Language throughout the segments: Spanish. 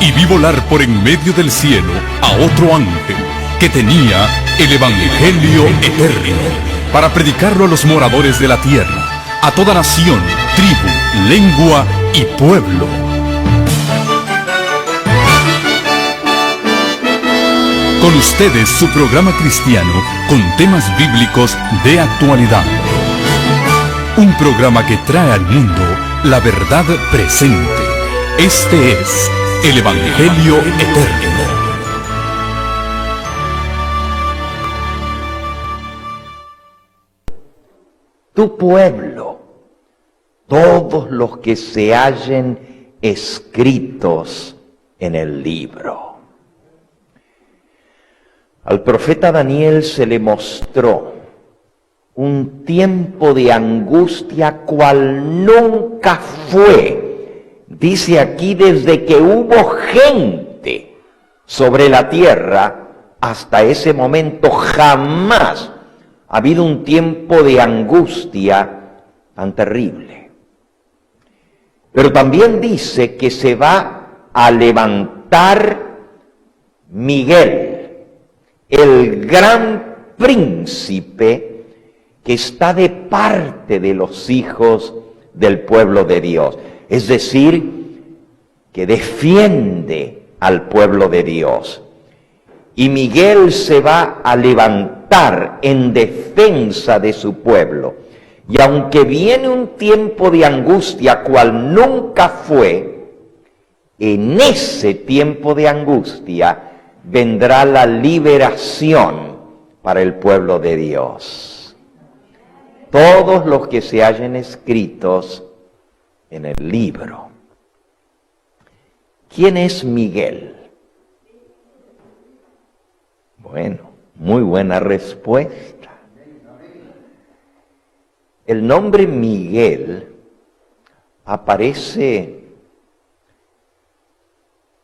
y vi volar por en medio del cielo a otro ángel que tenía el Evangelio eterno para predicarlo a los moradores de la tierra, a toda nación, tribu, lengua y pueblo. Con ustedes su programa cristiano con temas bíblicos de actualidad. Un programa que trae al mundo la verdad presente. Este es el Evangelio eterno. Tu pueblo, todos los que se hallen escritos en el libro. Al profeta Daniel se le mostró un tiempo de angustia cual nunca fue. Dice aquí, desde que hubo gente sobre la tierra, hasta ese momento jamás ha habido un tiempo de angustia tan terrible. Pero también dice que se va a levantar Miguel, el gran príncipe que está de parte de los hijos del pueblo de Dios. Es decir, que defiende al pueblo de Dios. Y Miguel se va a levantar en defensa de su pueblo. Y aunque viene un tiempo de angustia cual nunca fue, en ese tiempo de angustia vendrá la liberación para el pueblo de Dios. Todos los que se hallen escritos en el libro. ¿Quién es Miguel? Bueno, muy buena respuesta. El nombre Miguel aparece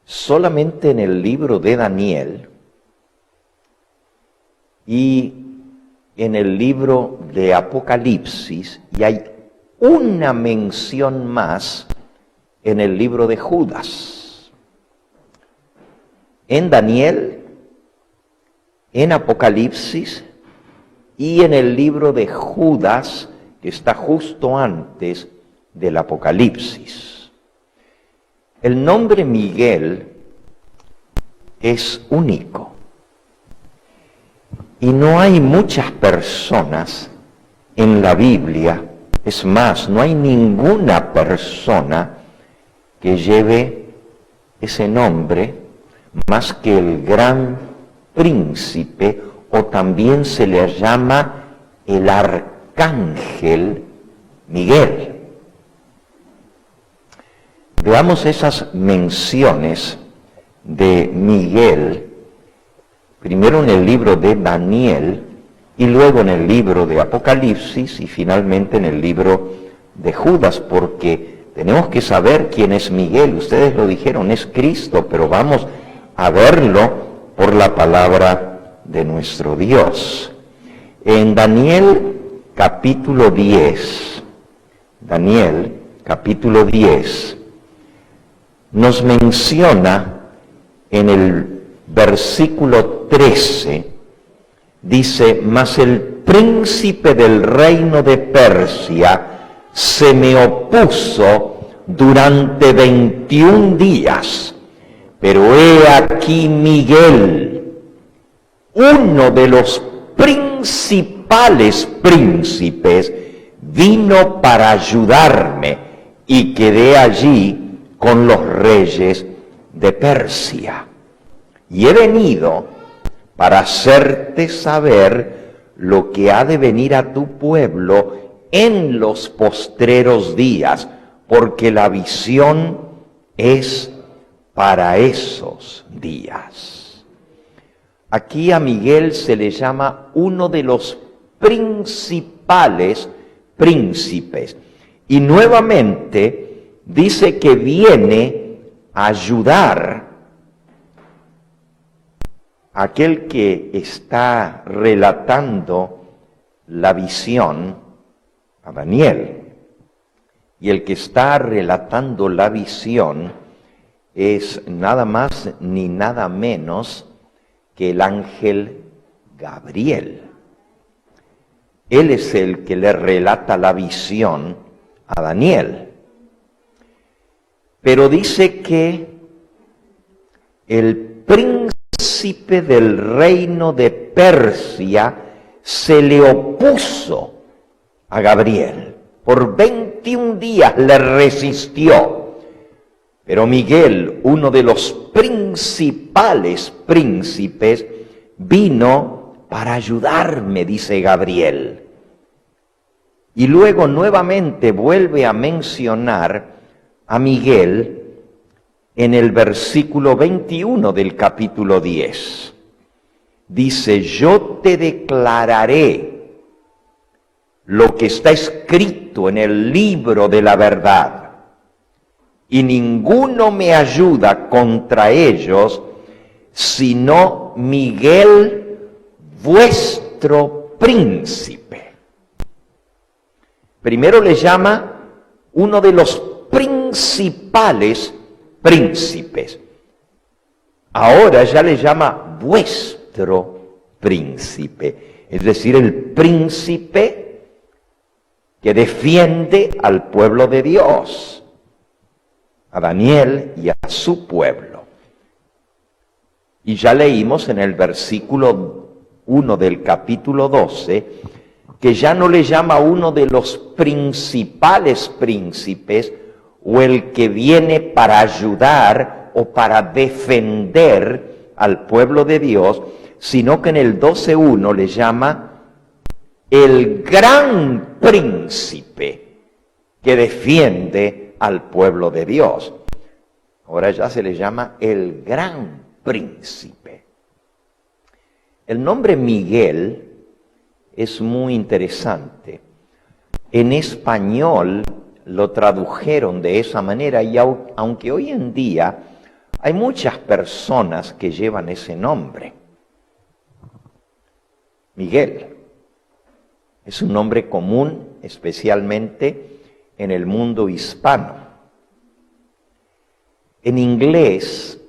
solamente en el libro de Daniel y en el libro de Apocalipsis, y hay una mención más en el libro de Judas. En Daniel, en Apocalipsis y en el libro de Judas, que está justo antes del Apocalipsis. El nombre Miguel es único. Y no hay muchas personas en la Biblia, es más, no hay ninguna persona que lleve ese nombre más que el gran príncipe, o también se le llama el arcángel Miguel. Veamos esas menciones de Miguel, primero en el libro de Daniel, y luego en el libro de Apocalipsis, y finalmente en el libro de Judas, porque tenemos que saber quién es Miguel. Ustedes lo dijeron, es Cristo, pero vamos a verlo por la palabra de nuestro Dios. En Daniel capítulo 10, Daniel capítulo 10, nos menciona en el versículo 13, dice: mas el príncipe del reino de Persia se me opuso durante 21 días, pero he aquí Miguel, uno de los principales príncipes, vino para ayudarme, y quedé allí con los reyes de Persia. Y he venido para hacerte saber lo que ha de venir a tu pueblo en los postreros días, porque la visión es para esos días. Aquí a Miguel se le llama uno de los principales príncipes. Y nuevamente dice que viene a ayudar a aquel que está relatando la visión, a Daniel. Y el que está relatando la visión es nada más ni nada menos que el ángel Gabriel. Él es el que le relata la visión a Daniel. Pero dice que el príncipe del reino de Persia se le opuso a Gabriel. Por 21 días le resistió. Pero Miguel, uno de los principales príncipes, vino para ayudarme, dice Gabriel. Y luego nuevamente vuelve a mencionar a Miguel en el versículo 21 del capítulo 10. Dice, yo te declararé lo que está escrito en el libro de la verdad, y ninguno me ayuda contra ellos, sino Miguel, vuestro príncipe. Primero le llama uno de los principales príncipes. Ahora ya le llama vuestro príncipe, es decir, el príncipe que defiende al pueblo de Dios, a Daniel y a su pueblo. Y ya leímos en el versículo 1 del capítulo 12, que ya no le llama uno de los principales príncipes o el que viene para ayudar o para defender al pueblo de Dios, sino que en el 12:1 le llama el gran príncipe que defiende al pueblo de Dios. Ahora ya se le llama el gran príncipe. El nombre Miguel es muy interesante. En español lo tradujeron de esa manera y aunque hoy en día hay muchas personas que llevan ese nombre. Miguel es un nombre común, especialmente en el mundo hispano. En inglés,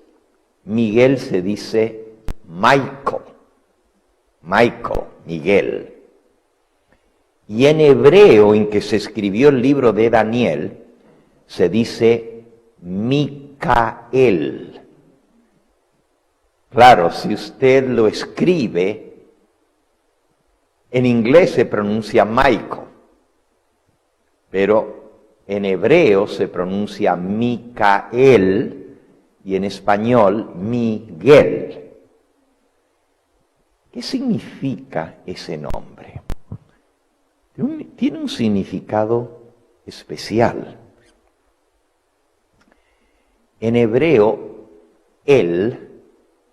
Miguel se dice Michael, Miguel. Y en hebreo, en que se escribió el libro de Daniel, se dice Micael. Claro, si usted lo escribe, en inglés se pronuncia Michael, pero en hebreo se pronuncia Micael y en español Miguel. ¿Qué significa ese nombre? Tiene un significado especial. En hebreo, él,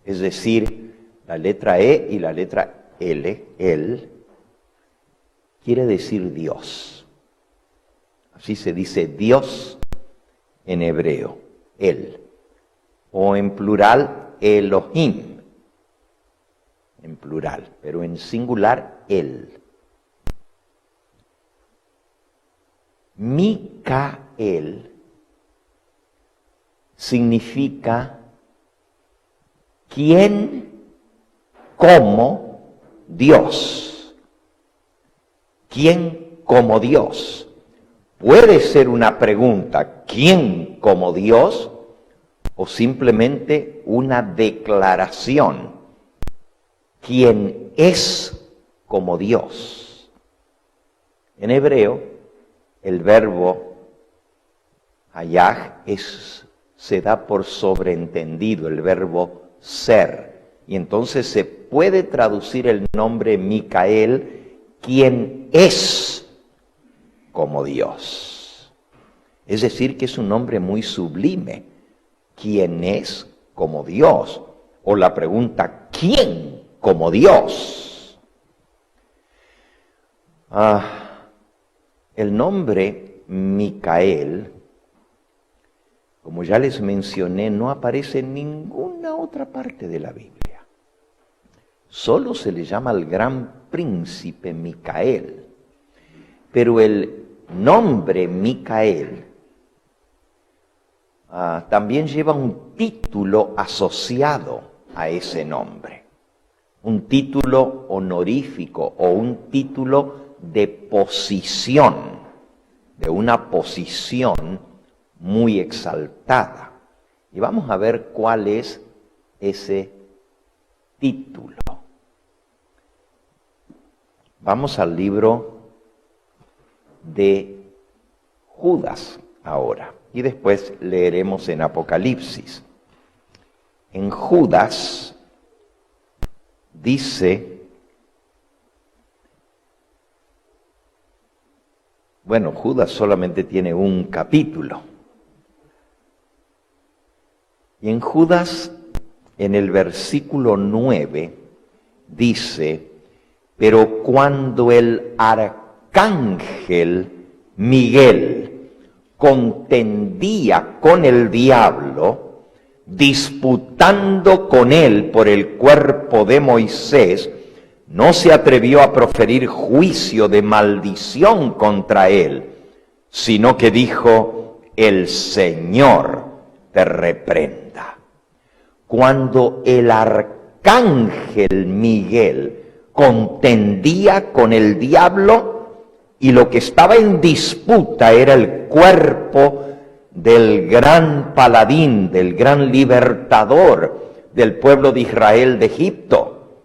es decir, la letra E y la letra L, él, quiere decir Dios. Así se dice Dios en hebreo, él. O en plural, Elohim. En plural, pero en singular, él. Micael significa ¿quién como Dios? ¿Quién como Dios? Puede ser una pregunta, ¿quién como Dios? O simplemente una declaración, ¿quién es como Dios? En hebreo, el verbo hayaj se da por sobreentendido, el verbo ser. Y entonces se puede traducir el nombre Micael, quien es como Dios. Es decir, que es un nombre muy sublime, quien es como Dios. O la pregunta, ¿quién como Dios? El nombre Micael, como ya les mencioné, no aparece en ninguna otra parte de la Biblia. Solo se le llama al gran príncipe Micael. Pero el nombre Micael también lleva un título asociado a ese nombre, un título honorífico o un título de posición, de una posición muy exaltada. Y vamos a ver cuál es ese título. Vamos al libro de Judas ahora, y después leeremos en Apocalipsis. En Judas dice, bueno, Judas solamente tiene un capítulo. Y en Judas, en el versículo 9, dice, pero cuando el arcángel Miguel contendía con el diablo, disputando con él por el cuerpo de Moisés, no se atrevió a proferir juicio de maldición contra él, sino que dijo, el Señor te reprenda. Cuando el arcángel Miguel contendía con el diablo y lo que estaba en disputa era el cuerpo del gran paladín, del gran libertador del pueblo de Israel de Egipto,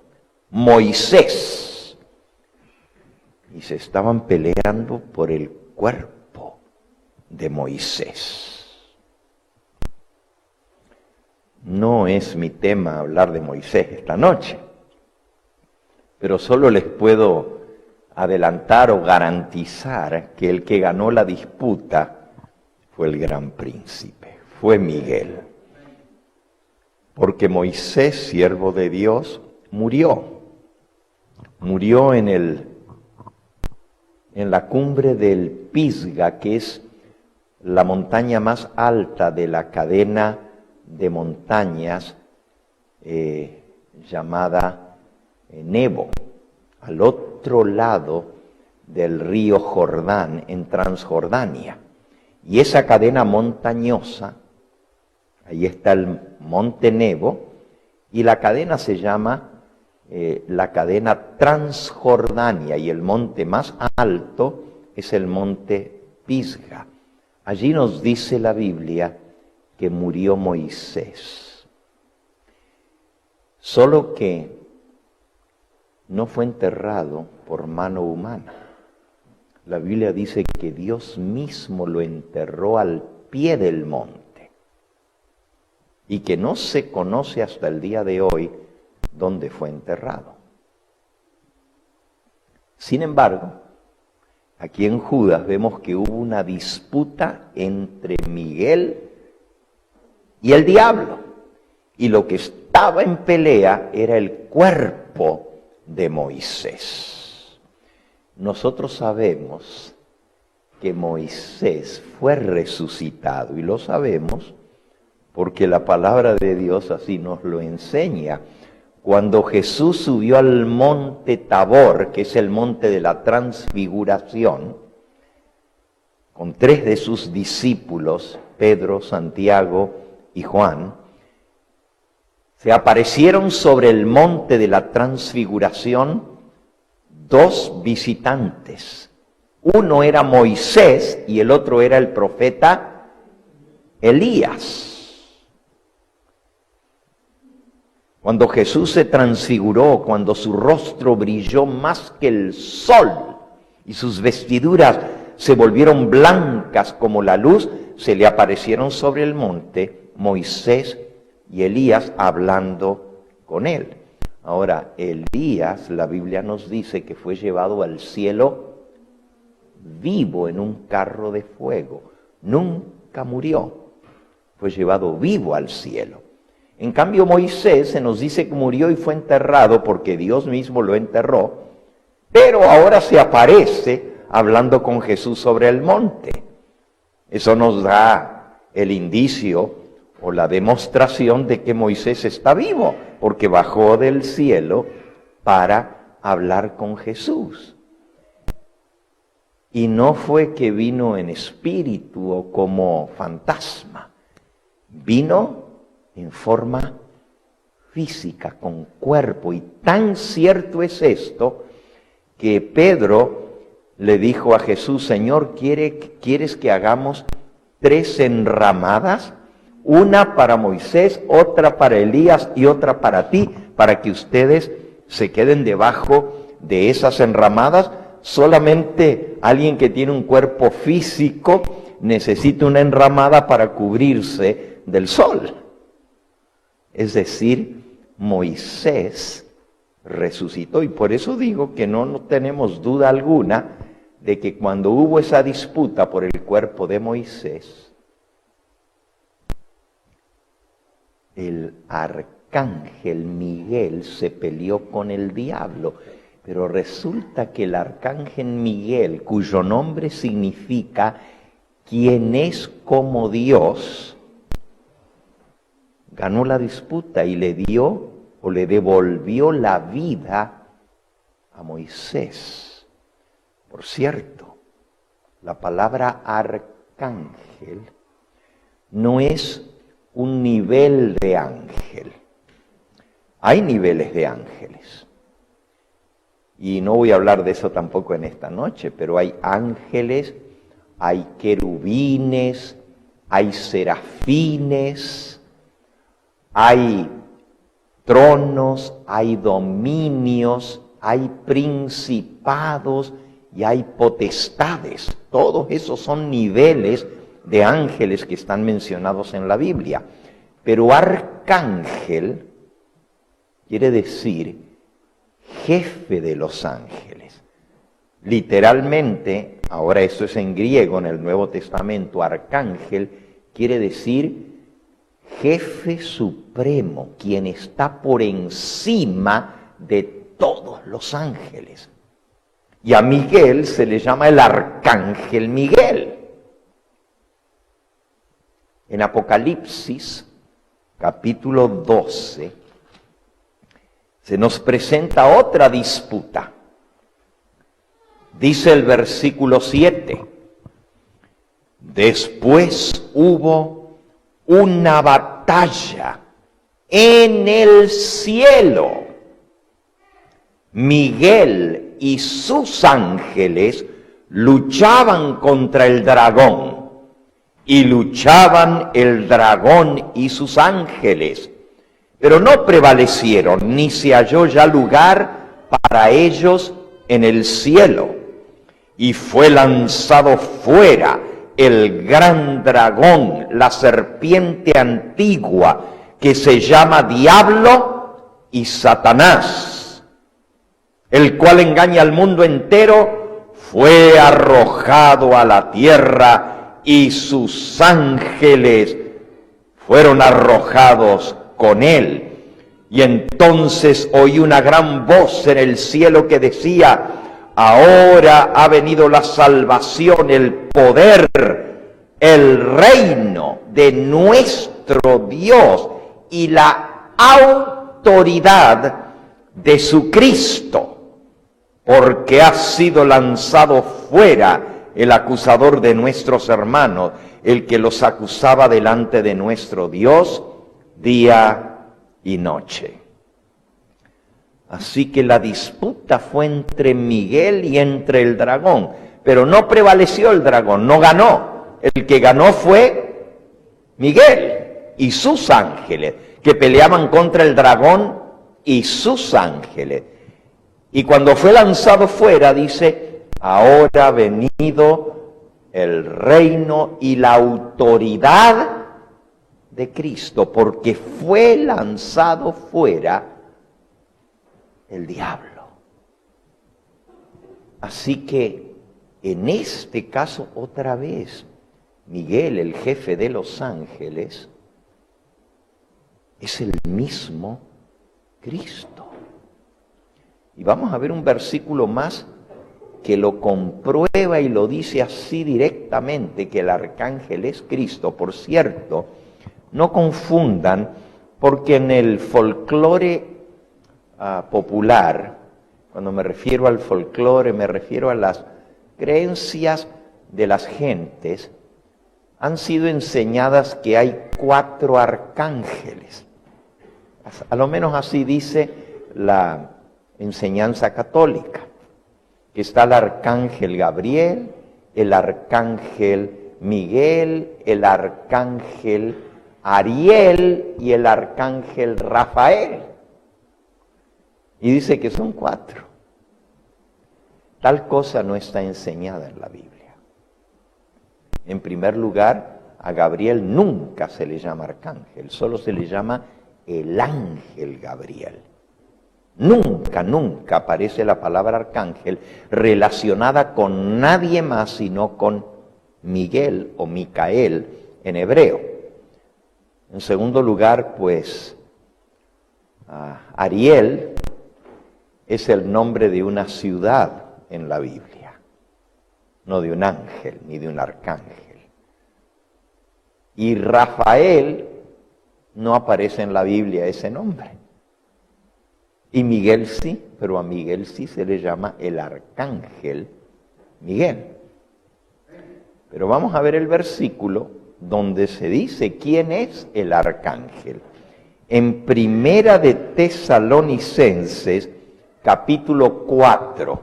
Moisés. Y se estaban peleando por el cuerpo de Moisés. No es mi tema hablar de Moisés esta noche, pero solo les puedo adelantar o garantizar que el que ganó la disputa fue el gran príncipe, fue Miguel. Porque Moisés, siervo de Dios, murió en la cumbre del Pisga, que es la montaña más alta de la cadena de montañas llamada Nebo, al otro lado del río Jordán, en Transjordania. Y esa cadena montañosa, ahí está el monte Nebo, y la cadena se llama la cadena Transjordania, y el monte más alto es el monte Pisga. Allí nos dice la Biblia que murió Moisés. Solo que no fue enterrado por mano humana. La Biblia dice que Dios mismo lo enterró al pie del monte y que no se conoce hasta el día de hoy dónde fue enterrado. Sin embargo, aquí en Judas vemos que hubo una disputa entre Miguel y el diablo, y lo que estaba en pelea era el cuerpo de Moisés. Nosotros sabemos que Moisés fue resucitado, y lo sabemos porque la palabra de Dios así nos lo enseña. Cuando Jesús subió al monte Tabor, que es el monte de la transfiguración, con 3 de sus discípulos, Pedro, Santiago y Juan, se aparecieron sobre el monte de la transfiguración 2 visitantes. Uno era Moisés y el otro era el profeta Elías. Cuando Jesús se transfiguró, cuando su rostro brilló más que el sol y sus vestiduras se volvieron blancas como la luz, se le aparecieron sobre el monte Moisés y Elías hablando con él. Ahora, Elías, la Biblia nos dice que fue llevado al cielo vivo en un carro de fuego. Nunca murió, fue llevado vivo al cielo. En cambio, Moisés se nos dice que murió y fue enterrado porque Dios mismo lo enterró, pero ahora se aparece hablando con Jesús sobre el monte. Eso nos da el indicio o la demostración de que Moisés está vivo, porque bajó del cielo para hablar con Jesús. Y no fue que vino en espíritu o como fantasma. vino en forma física, con cuerpo. Y tan cierto es esto que Pedro le dijo a Jesús: Señor, ¿quieres que hagamos 3 enramadas? Una para Moisés, otra para Elías y otra para ti, para que ustedes se queden debajo de esas enramadas. Solamente alguien que tiene un cuerpo físico necesita una enramada para cubrirse del sol. Es decir, Moisés resucitó, y por eso digo que no tenemos duda alguna de que cuando hubo esa disputa por el cuerpo de Moisés, el arcángel Miguel se peleó con el diablo. Pero resulta que el arcángel Miguel, cuyo nombre significa quien es como Dios, ganó la disputa y le dio o le devolvió la vida a Moisés. Por cierto, la palabra arcángel no es un nivel de ángel. Hay niveles de ángeles. Y no voy a hablar de eso tampoco en esta noche, pero hay ángeles, hay querubines, hay serafines, hay tronos, hay dominios, hay principados y hay potestades. Todos esos son niveles de ángeles que están mencionados en la Biblia. Pero arcángel quiere decir jefe de los ángeles. Literalmente, ahora eso es en griego en el Nuevo Testamento, arcángel quiere decir jefe supremo, quien está por encima de todos los ángeles. Y a Miguel se le llama el arcángel Miguel. En Apocalipsis, capítulo 12, se nos presenta otra disputa. Dice el versículo 7, después hubo una batalla en el cielo. Miguel y sus ángeles luchaban contra el dragón, y luchaban el dragón y sus ángeles, pero no prevalecieron, ni se halló ya lugar para ellos en el cielo. Y fue lanzado fuera el gran dragón, la serpiente antigua, que se llama Diablo y Satanás, el cual engaña al mundo entero. Fue arrojado a la tierra, y sus ángeles fueron arrojados con él. Y entonces oí una gran voz en el cielo que decía: ahora ha venido la salvación, el poder, el reino de nuestro Dios y la autoridad de su Cristo, porque ha sido lanzado fuera el acusador de nuestros hermanos, el que los acusaba delante de nuestro Dios día y noche. Así que la disputa fue entre Miguel y entre el dragón, pero no prevaleció el dragón, no ganó. El que ganó fue Miguel y sus ángeles, que peleaban contra el dragón y sus ángeles. Y cuando fue lanzado fuera, dice: ahora ha venido el reino y la autoridad de Cristo, porque fue lanzado fuera el diablo. Así que en este caso, otra vez, Miguel, el jefe de los ángeles, es el mismo Cristo. Y vamos a ver un versículo más que lo comprueba y lo dice así directamente, que el arcángel es Cristo. Por cierto, no confundan, porque en el folclore popular, cuando me refiero al folclore, me refiero a las creencias de las gentes, han sido enseñadas que hay 4 arcángeles. A lo menos así dice la enseñanza católica, que está el arcángel Gabriel, el arcángel Miguel, el arcángel Ariel y el arcángel Rafael. Y dice que son 4. Tal cosa no está enseñada en la Biblia. En primer lugar, a Gabriel nunca se le llama arcángel, solo se le llama el ángel Gabriel. Nunca, nunca aparece la palabra arcángel relacionada con nadie más sino con Miguel o Micael en hebreo. En segundo lugar, pues, Ariel es el nombre de una ciudad en la Biblia, no de un ángel ni de un arcángel. Y Rafael no aparece en la Biblia ese nombre. Y Miguel sí, pero a Miguel sí se le llama el arcángel Miguel. Pero vamos a ver el versículo donde se dice quién es el arcángel. En Primera de Tesalonicenses, capítulo 4.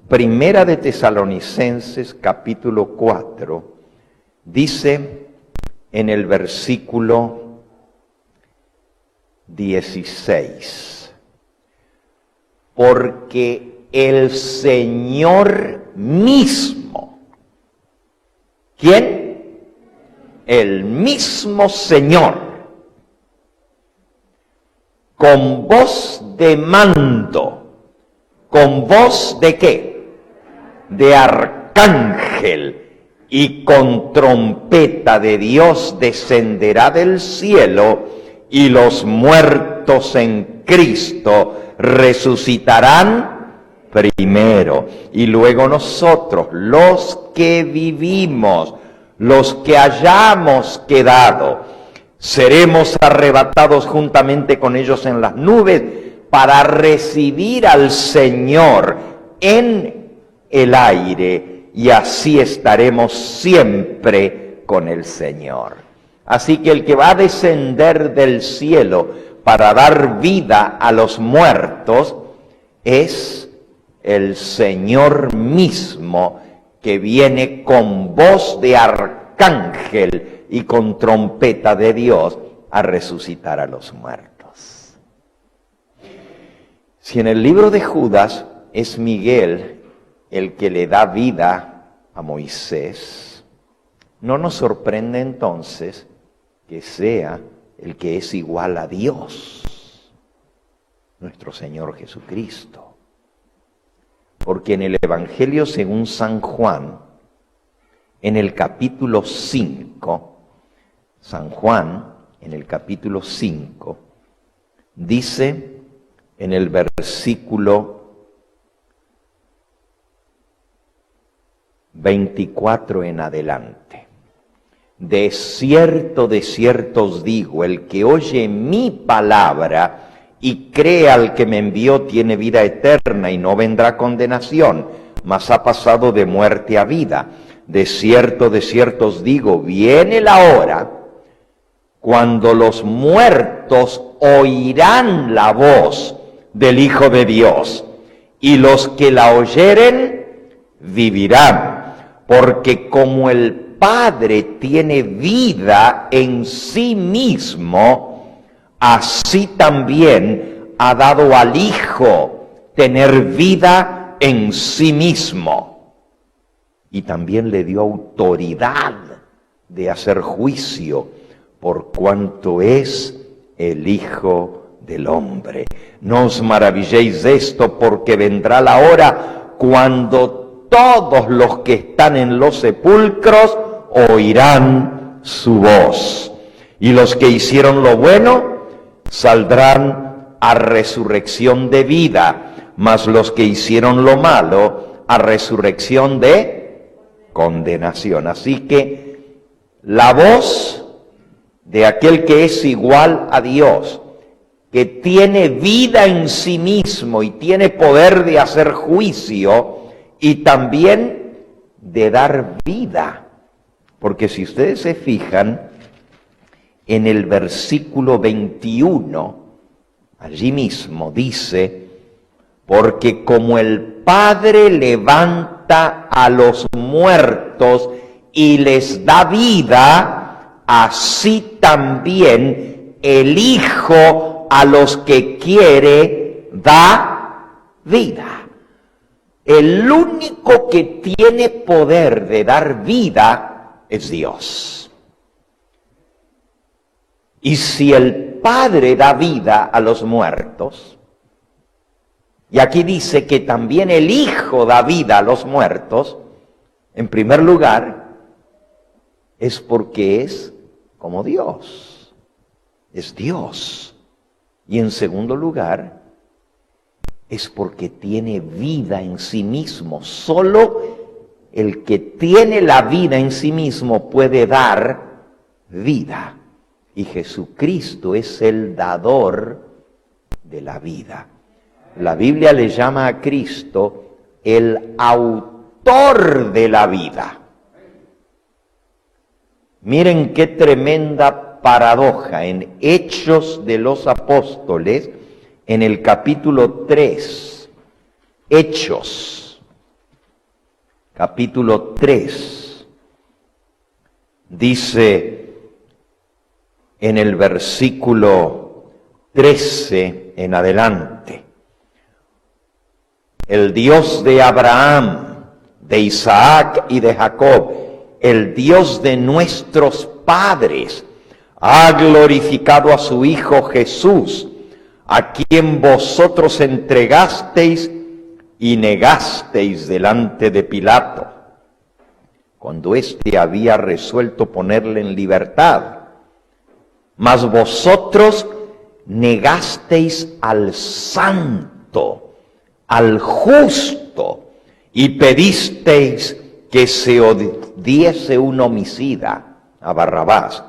Primera de Tesalonicenses, capítulo 4, dice en el versículo 16, porque el Señor mismo, ¿quién? El mismo Señor, con voz de mando, ¿con voz de qué? De arcángel, y con trompeta de Dios descenderá del cielo, y los muertos en Cristo resucitarán primero, y luego nosotros, los que vivimos, los que hayamos quedado, seremos arrebatados juntamente con ellos en las nubes para recibir al Señor en el aire, y así estaremos siempre con el Señor. Así que el que va a descender del cielo para dar vida a los muertos es el Señor mismo, que viene con voz de arcángel y con trompeta de Dios a resucitar a los muertos. Si en el libro de Judas es Miguel el que le da vida a Moisés, no nos sorprende entonces que sea el que es igual a Dios, nuestro Señor Jesucristo. Porque en el Evangelio según San Juan, en el capítulo 5, San Juan, en el capítulo 5, dice en el versículo 24 en adelante: de cierto os digo, el que oye mi palabra y cree al que me envió tiene vida eterna y no vendrá condenación, mas ha pasado de muerte a vida. De cierto os digo, viene la hora cuando los muertos oirán la voz del Hijo de Dios, y los que la oyeren vivirán. Porque como el Padre tiene vida en sí mismo, así también ha dado al Hijo tener vida en sí mismo. Y también le dio autoridad de hacer juicio, por cuanto es el Hijo del Hombre. No os maravilléis de esto, porque vendrá la hora cuando todos los que están en los sepulcros oirán su voz, y los que hicieron lo bueno saldrán a resurrección de vida, mas los que hicieron lo malo a resurrección de condenación. Así que la voz de aquel que es igual a Dios, que tiene vida en sí mismo y tiene poder de hacer juicio y también de dar vida. Porque si ustedes se fijan, en el versículo 21, allí mismo dice, porque como el Padre levanta a los muertos y les da vida, así también el Hijo a los que quiere da vida. El único que tiene poder de dar vida es Dios. Y si el Padre da vida a los muertos, y aquí dice que también el Hijo da vida a los muertos, en primer lugar, es porque es como Dios. Es Dios. Y en segundo lugar, es porque tiene vida en sí mismo. Solo el que tiene la vida en sí mismo puede dar vida. Y Jesucristo es el dador de la vida. La Biblia le llama a Cristo el autor de la vida. Miren qué tremenda paradoja en Hechos de los Apóstoles, en el capítulo 3. Hechos, capítulo 3, dice en el versículo 13 en adelante, el Dios de Abraham, de Isaac y de Jacob, el Dios de nuestros padres, ha glorificado a su Hijo Jesús, a quien vosotros entregasteis y negasteis delante de Pilato, cuando éste había resuelto ponerle en libertad. Mas vosotros negasteis al santo, al justo, y pedisteis que se diese un homicida, a Barrabás,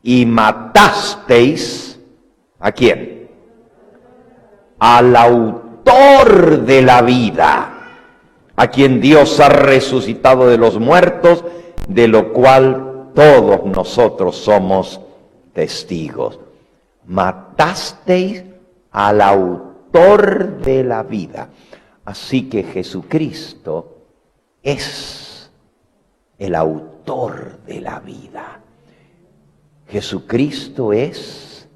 y matasteis, ¿a quién? Al autor de la vida, a quien Dios ha resucitado de los muertos, de lo cual todos nosotros somos testigos. Matasteis al autor de la vida. Así que Jesucristo es el autor de la vida. Jesucristo es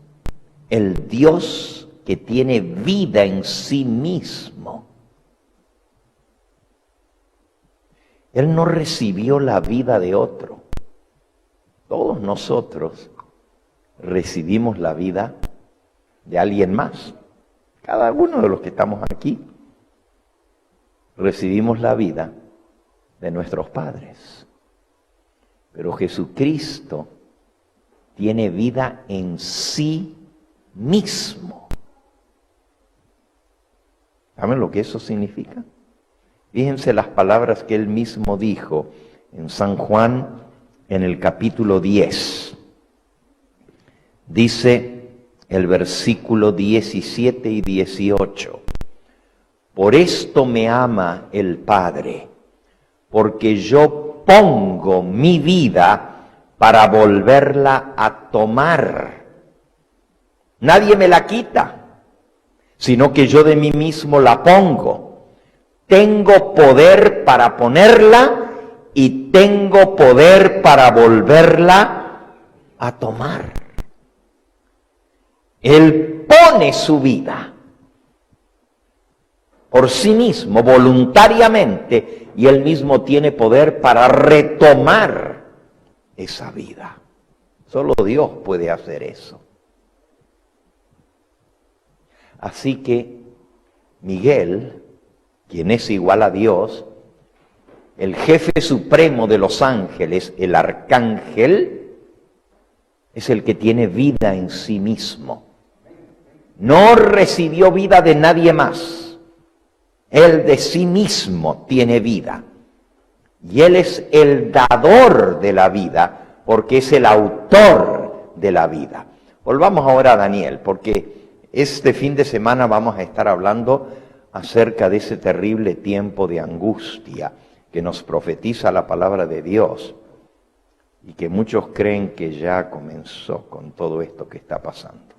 el Dios que tiene vida en sí mismo. Él no recibió la vida de otro. Todos nosotros recibimos la vida de alguien más. Cada uno de los que estamos aquí recibimos la vida de nuestros padres. Pero Jesucristo tiene vida en sí mismo. ¿Saben lo que eso significa? Fíjense las palabras que él mismo dijo en San Juan, en el capítulo 10. Dice el versículo 17 y 18. Por esto me ama el Padre, porque yo pongo mi vida para volverla a tomar. Nadie me la quita, sino que yo de mí mismo la pongo. Tengo poder para ponerla y tengo poder para volverla a tomar. Él pone su vida por sí mismo, voluntariamente, y él mismo tiene poder para retomar esa vida. Solo Dios puede hacer eso. Así que Miguel, quien es igual a Dios, el jefe supremo de los ángeles, el arcángel, es el que tiene vida en sí mismo. No recibió vida de nadie más. Él de sí mismo tiene vida. Y él es el dador de la vida, porque es el autor de la vida. Volvamos ahora a Daniel, porque este fin de semana vamos a estar hablando acerca de ese terrible tiempo de angustia que nos profetiza la palabra de Dios. y que muchos creen que ya comenzó con todo esto que está pasando.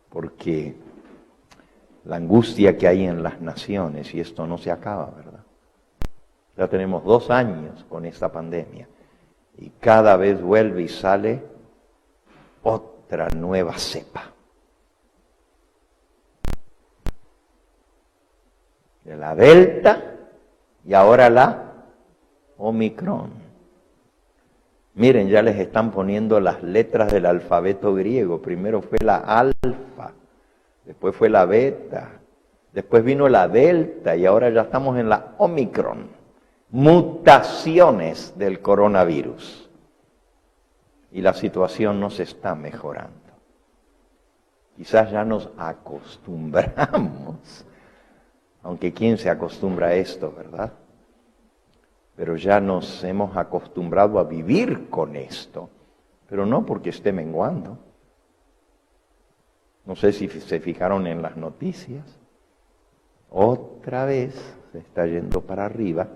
Porque la angustia que hay en las naciones, y esto no se acaba, ¿verdad? Ya tenemos 2 años con esta pandemia, y cada vez vuelve y sale otra nueva cepa. De la Delta y ahora la Omicron. Miren, ya les están poniendo las letras del alfabeto griego. Primero fue la alfa, después fue la beta, después vino la delta y ahora ya estamos en la Omicron. Mutaciones del coronavirus. Y la situación no se está mejorando. Quizás ya nos acostumbramos, aunque ¿quién se acostumbra a esto, verdad? Pero ya nos hemos acostumbrado a vivir con esto, pero no porque esté menguando. No sé si se fijaron en las noticias. Otra vez se está yendo para arriba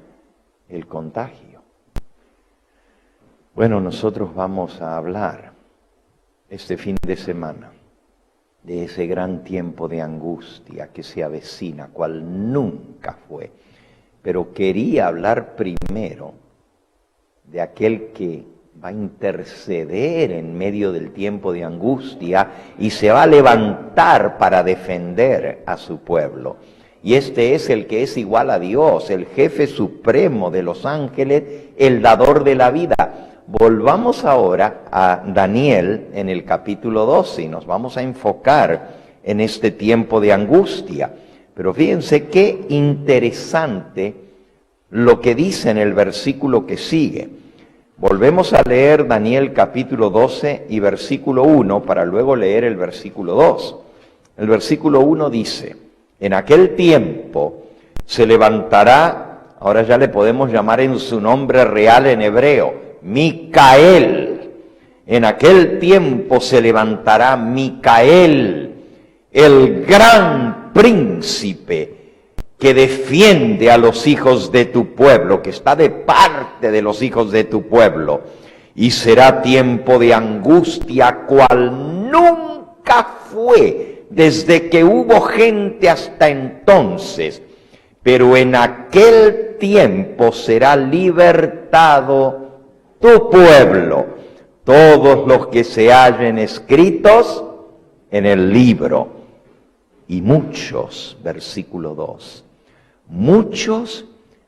el contagio. Bueno, nosotros vamos a hablar este fin de semana de ese gran tiempo de angustia que se avecina, cual nunca fue. Pero quería hablar primero de aquel que va a interceder en medio del tiempo de angustia y se va a levantar para defender a su pueblo. Y este es el que es igual a Dios, el jefe supremo de los ángeles, el dador de la vida. Volvamos ahora a Daniel en el capítulo 12 y nos vamos a enfocar en este tiempo de angustia. Pero fíjense qué interesante lo que dice en el versículo que sigue. Volvemos a leer Daniel capítulo 12 y versículo 1 para luego leer el versículo 2. El versículo 1 dice: en aquel tiempo se levantará, ahora ya le podemos llamar en su nombre real en hebreo, Micael. En aquel tiempo se levantará Micael, el gran príncipe que defiende a los hijos de tu pueblo, que está de parte de los hijos de tu pueblo. Y será tiempo de angustia cual nunca fue desde que hubo gente hasta entonces. Pero en aquel tiempo será libertado tu pueblo, todos los que se hallen escritos en el libro. Y muchos, versículo 2, muchos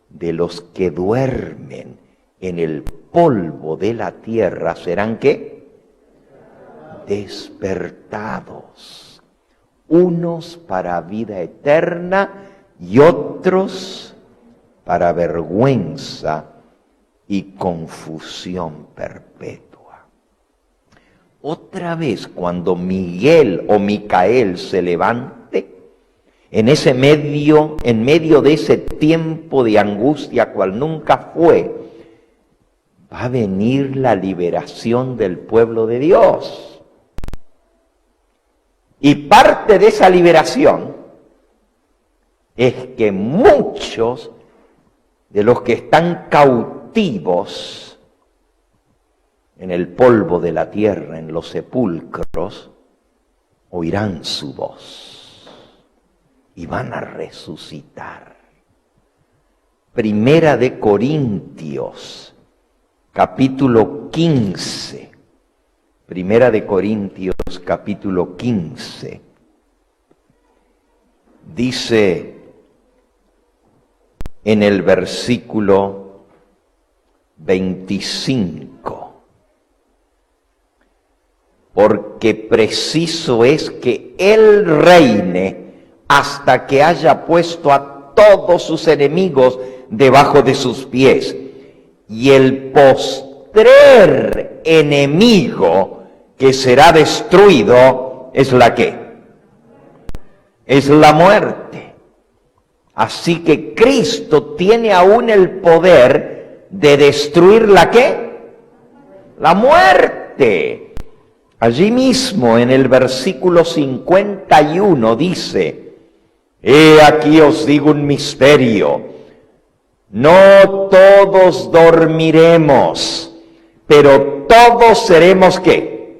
de los que duermen en el polvo de la tierra serán ¿qué? Despertados, unos para vida eterna y otros para vergüenza y confusión perpetua. Otra vez, cuando Miguel o Micael se levante, en medio de ese tiempo de angustia cual nunca fue, va a venir la liberación del pueblo de Dios. Y parte de esa liberación es que muchos de los que están cautivos en el polvo de la tierra, en los sepulcros, oirán su voz y van a resucitar. Primera de Corintios, capítulo 15. Primera de Corintios, capítulo 15. Dice en el versículo 25: porque preciso es que Él reine hasta que haya puesto a todos sus enemigos debajo de sus pies. Y el postrer enemigo que será destruido es la ¿qué? Es la muerte. Así que Cristo tiene aún el poder de destruir la ¿qué? La muerte. Allí mismo en el versículo 51 dice: he aquí os digo un misterio. No todos dormiremos, pero todos seremos ¿qué?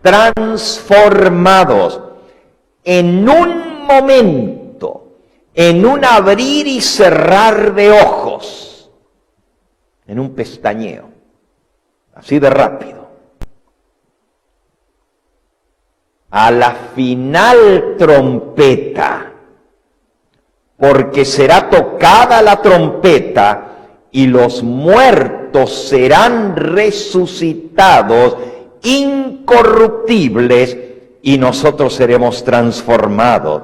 Transformados en un momento, en un abrir y cerrar de ojos, en un pestañeo, así de rápido. A la final trompeta, porque será tocada la trompeta y los muertos serán resucitados incorruptibles y nosotros seremos transformados.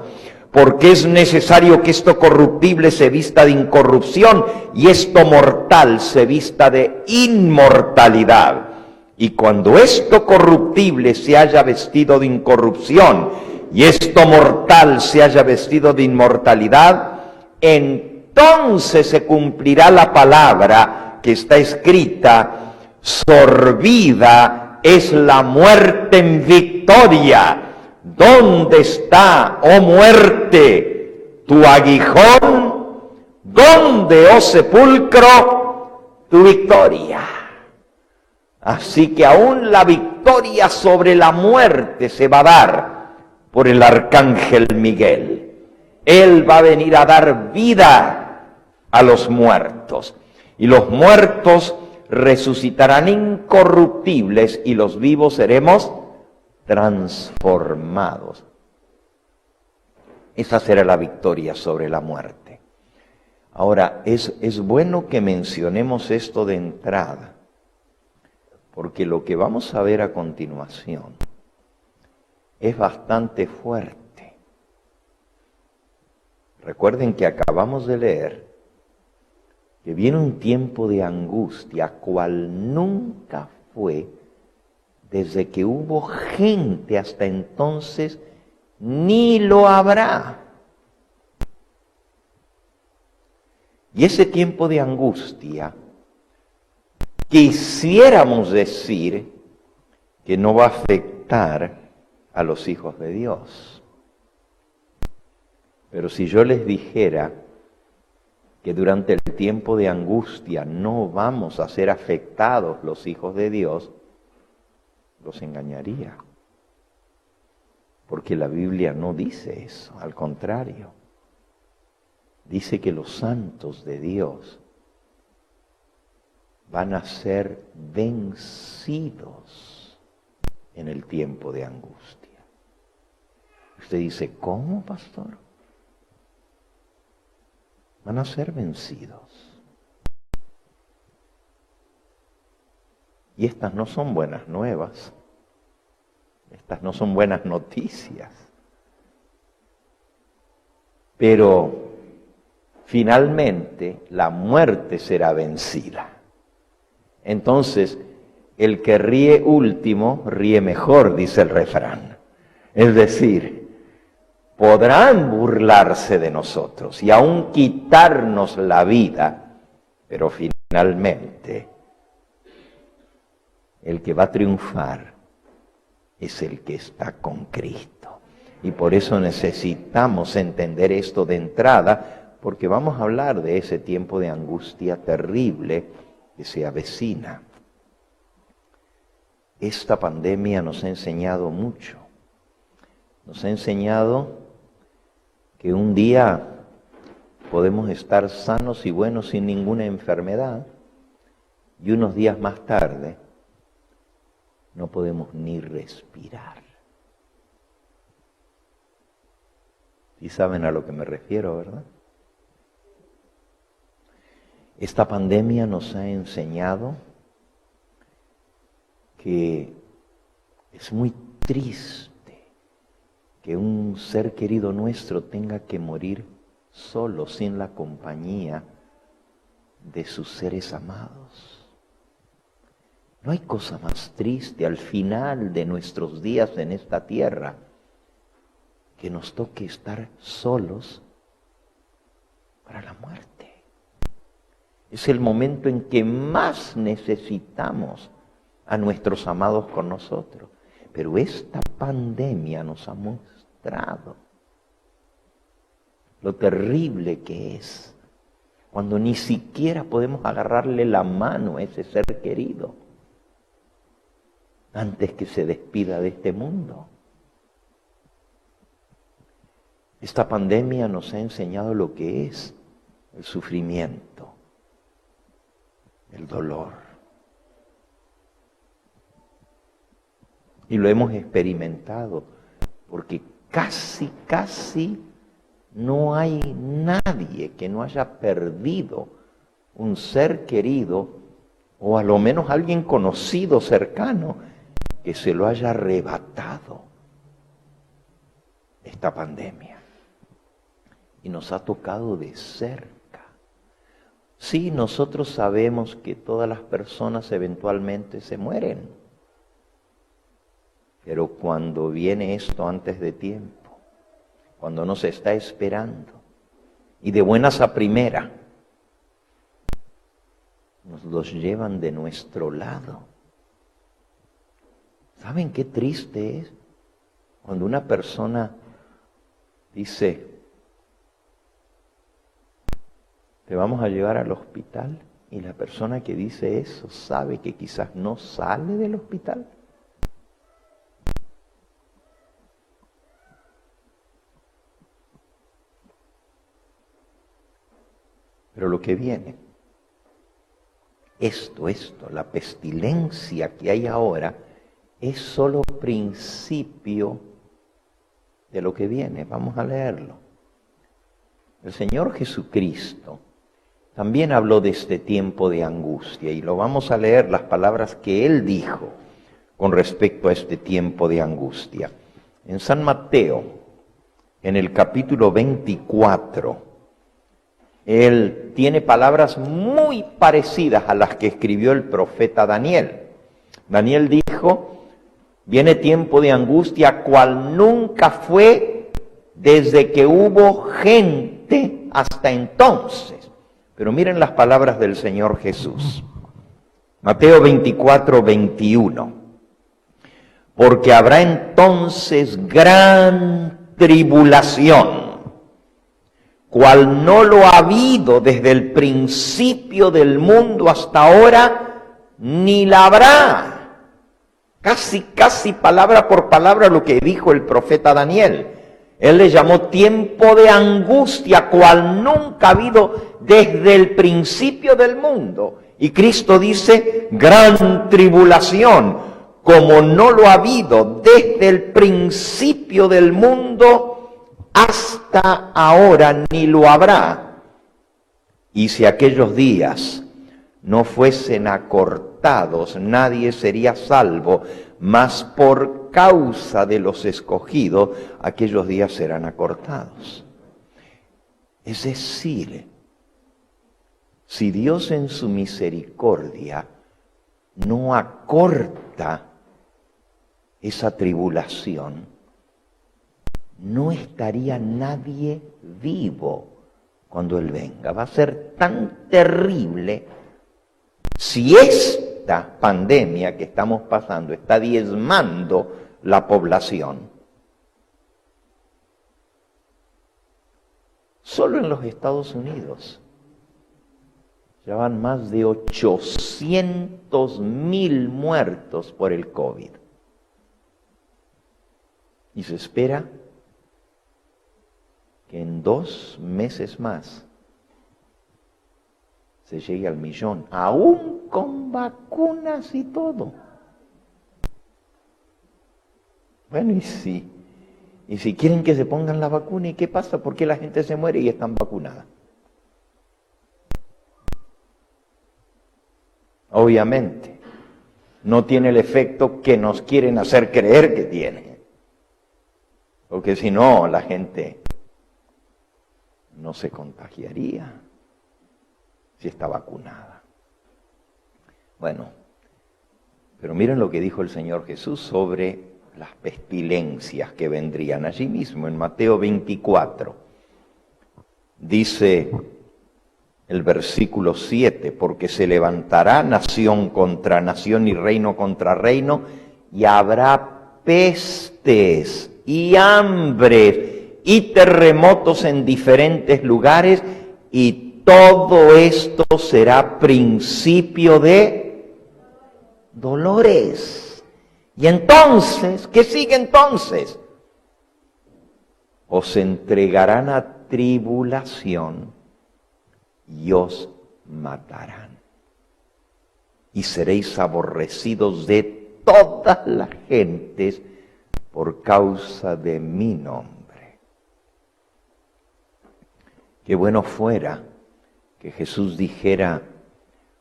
Porque es necesario que esto corruptible se vista de incorrupción y esto mortal se vista de inmortalidad. Y cuando esto corruptible se haya vestido de incorrupción y esto mortal se haya vestido de inmortalidad, entonces se cumplirá la palabra que está escrita: sorbida es la muerte en victoria. ¿Dónde está, oh muerte, tu aguijón? ¿Dónde, oh sepulcro, tu victoria? Así que aún la victoria sobre la muerte se va a dar por el arcángel Miguel. Él va a venir a dar vida a los muertos. Y los muertos resucitarán incorruptibles y los vivos seremos transformados. Esa será la victoria sobre la muerte. Ahora, es bueno que mencionemos esto de entrada, porque lo que vamos a ver a continuación es bastante fuerte. Recuerden que acabamos de leer que viene un tiempo de angustia, cual nunca fue desde que hubo gente hasta entonces, ni lo habrá. Y ese tiempo de angustia, quisiéramos decir que no va a afectar a los hijos de Dios. Pero si yo les dijera que durante el tiempo de angustia no vamos a ser afectados los hijos de Dios, los engañaría. Porque la Biblia no dice eso, al contrario. Dice que los santos de Dios van a ser vencidos en el tiempo de angustia. Usted dice, ¿cómo, pastor? Van a ser vencidos. Y estas no son buenas nuevas. Estas no son buenas noticias. Pero finalmente la muerte será vencida. Entonces, el que ríe último, ríe mejor, dice el refrán. Es decir, podrán burlarse de nosotros y aún quitarnos la vida, pero finalmente el que va a triunfar es el que está con Cristo. Y por eso necesitamos entender esto de entrada, porque vamos a hablar de ese tiempo de angustia terrible que se avecina. Esta pandemia nos ha enseñado mucho. Nos ha enseñado que un día podemos estar sanos y buenos sin ninguna enfermedad, y unos días más tarde no podemos ni respirar. ¿Sí saben a lo que me refiero, verdad? Esta pandemia nos ha enseñado que es muy triste que un ser querido nuestro tenga que morir solo, sin la compañía de sus seres amados. No hay cosa más triste al final de nuestros días en esta tierra que nos toque estar solos para la muerte. Es el momento en que más necesitamos a nuestros amados con nosotros. Pero esta pandemia nos ha mostrado lo terrible que es cuando ni siquiera podemos agarrarle la mano a ese ser querido antes que se despida de este mundo. Esta pandemia nos ha enseñado lo que es el sufrimiento, el dolor. Y lo hemos experimentado porque casi no hay nadie que no haya perdido un ser querido o a lo menos alguien conocido, cercano, que se lo haya arrebatado esta pandemia. Y nos ha tocado de cerca. Sí, nosotros sabemos que todas las personas eventualmente se mueren. Pero cuando viene esto antes de tiempo, cuando no se está esperando, y de buenas a primera, nos los llevan de nuestro lado. ¿Saben qué triste es? Cuando una persona dice, te vamos a llevar al hospital, y la persona que dice eso sabe que quizás no sale del hospital. Pero lo que viene, esto, la pestilencia que hay ahora, es solo principio de lo que viene. Vamos a leerlo. El Señor Jesucristo también habló de este tiempo de angustia y lo vamos a leer las palabras que Él dijo con respecto a este tiempo de angustia. En San Mateo, en el capítulo 24, Él tiene palabras muy parecidas a las que escribió el profeta Daniel. Daniel dijo, viene tiempo de angustia cual nunca fue desde que hubo gente hasta entonces. Pero miren las palabras del Señor Jesús. Mateo 24, 21. Porque habrá entonces gran tribulación, cual no lo ha habido desde el principio del mundo hasta ahora, ni la habrá. Casi palabra por palabra lo que dijo el profeta Daniel. Él le llamó tiempo de angustia, cual nunca ha habido desde el principio del mundo. Y Cristo dice, gran tribulación, como no lo ha habido desde el principio del mundo hasta ahora, ni lo habrá. Y si aquellos días no fuesen acortados, nadie sería salvo, mas por causa de los escogidos, aquellos días serán acortados. Es decir, si Dios en su misericordia no acorta esa tribulación, no estaría nadie vivo cuando Él venga. Va a ser tan terrible si esta pandemia que estamos pasando está diezmando la población. Solo en los Estados Unidos ya van más de 800,000 muertos por el COVID. Y se espera que en 2 meses más se llegue al 1,000,000, aún con vacunas y todo. Bueno, y si quieren que se pongan la vacuna, ¿y qué pasa? ¿Por qué la gente se muere y están vacunadas? Obviamente, no tiene el efecto que nos quieren hacer creer que tiene. Porque si no, la gente no se contagiaría si está vacunada. Bueno, pero miren lo que dijo el Señor Jesús sobre las pestilencias que vendrían allí mismo, en Mateo 24. Dice el versículo 7, porque se levantará nación contra nación y reino contra reino, y habrá pestes y hambres y terremotos en diferentes lugares, y todo esto será principio de dolores. Y entonces, ¿qué sigue entonces? Os entregarán a tribulación y os matarán. Y seréis aborrecidos de todas las gentes por causa de mi nombre. Qué bueno fuera que Jesús dijera,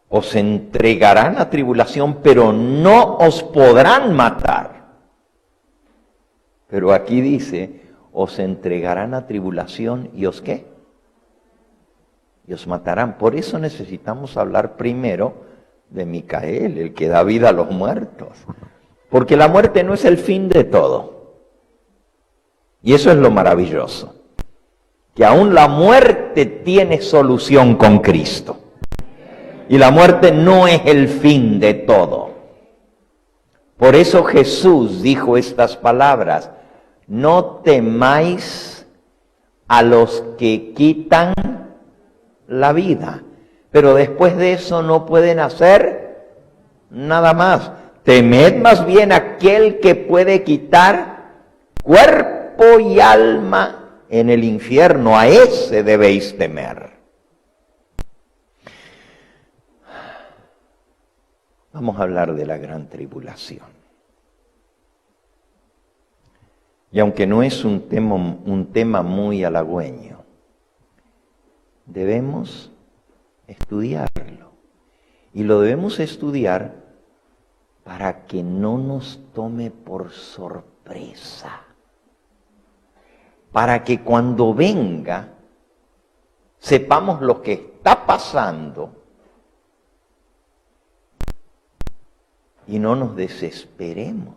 os entregarán a tribulación, pero no os podrán matar. Pero aquí dice, os entregarán a tribulación y os ¿qué? Y os matarán. Por eso necesitamos hablar primero de Micael, el que da vida a los muertos. Porque la muerte no es el fin de todo. Y eso es lo maravilloso. Que aún la muerte tiene solución con Cristo. Y la muerte no es el fin de todo. Por eso Jesús dijo estas palabras, no temáis a los que quitan la vida. Pero después de eso no pueden hacer nada más. Temed más bien aquel que puede quitar cuerpo y alma en el infierno. A ese debéis temer. Vamos a hablar de la gran tribulación. Y aunque no es un tema muy halagüeño, debemos estudiarlo. Y lo debemos estudiar para que no nos tome por sorpresa. Para que cuando venga, sepamos lo que está pasando y no nos desesperemos.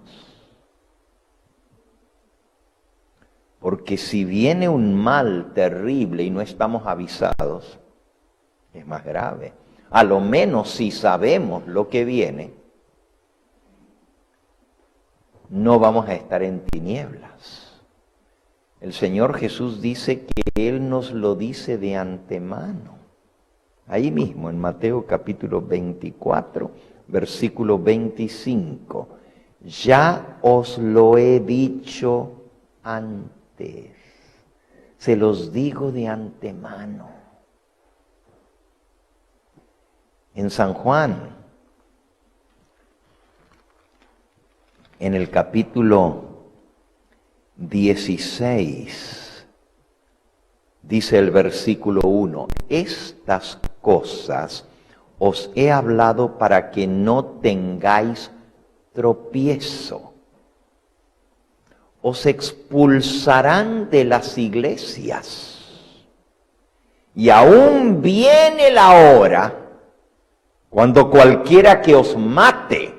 Porque si viene un mal terrible y no estamos avisados, es más grave. A lo menos si sabemos lo que viene, no vamos a estar en tinieblas. El Señor Jesús dice que Él nos lo dice de antemano. Ahí mismo en Mateo capítulo 24, versículo 25. Ya os lo he dicho antes. Se los digo de antemano. En San Juan, en el capítulo 16, dice el versículo 1, estas cosas os he hablado para que no tengáis tropiezo. Os expulsarán de las iglesias. Y aún viene la hora cuando cualquiera que os mate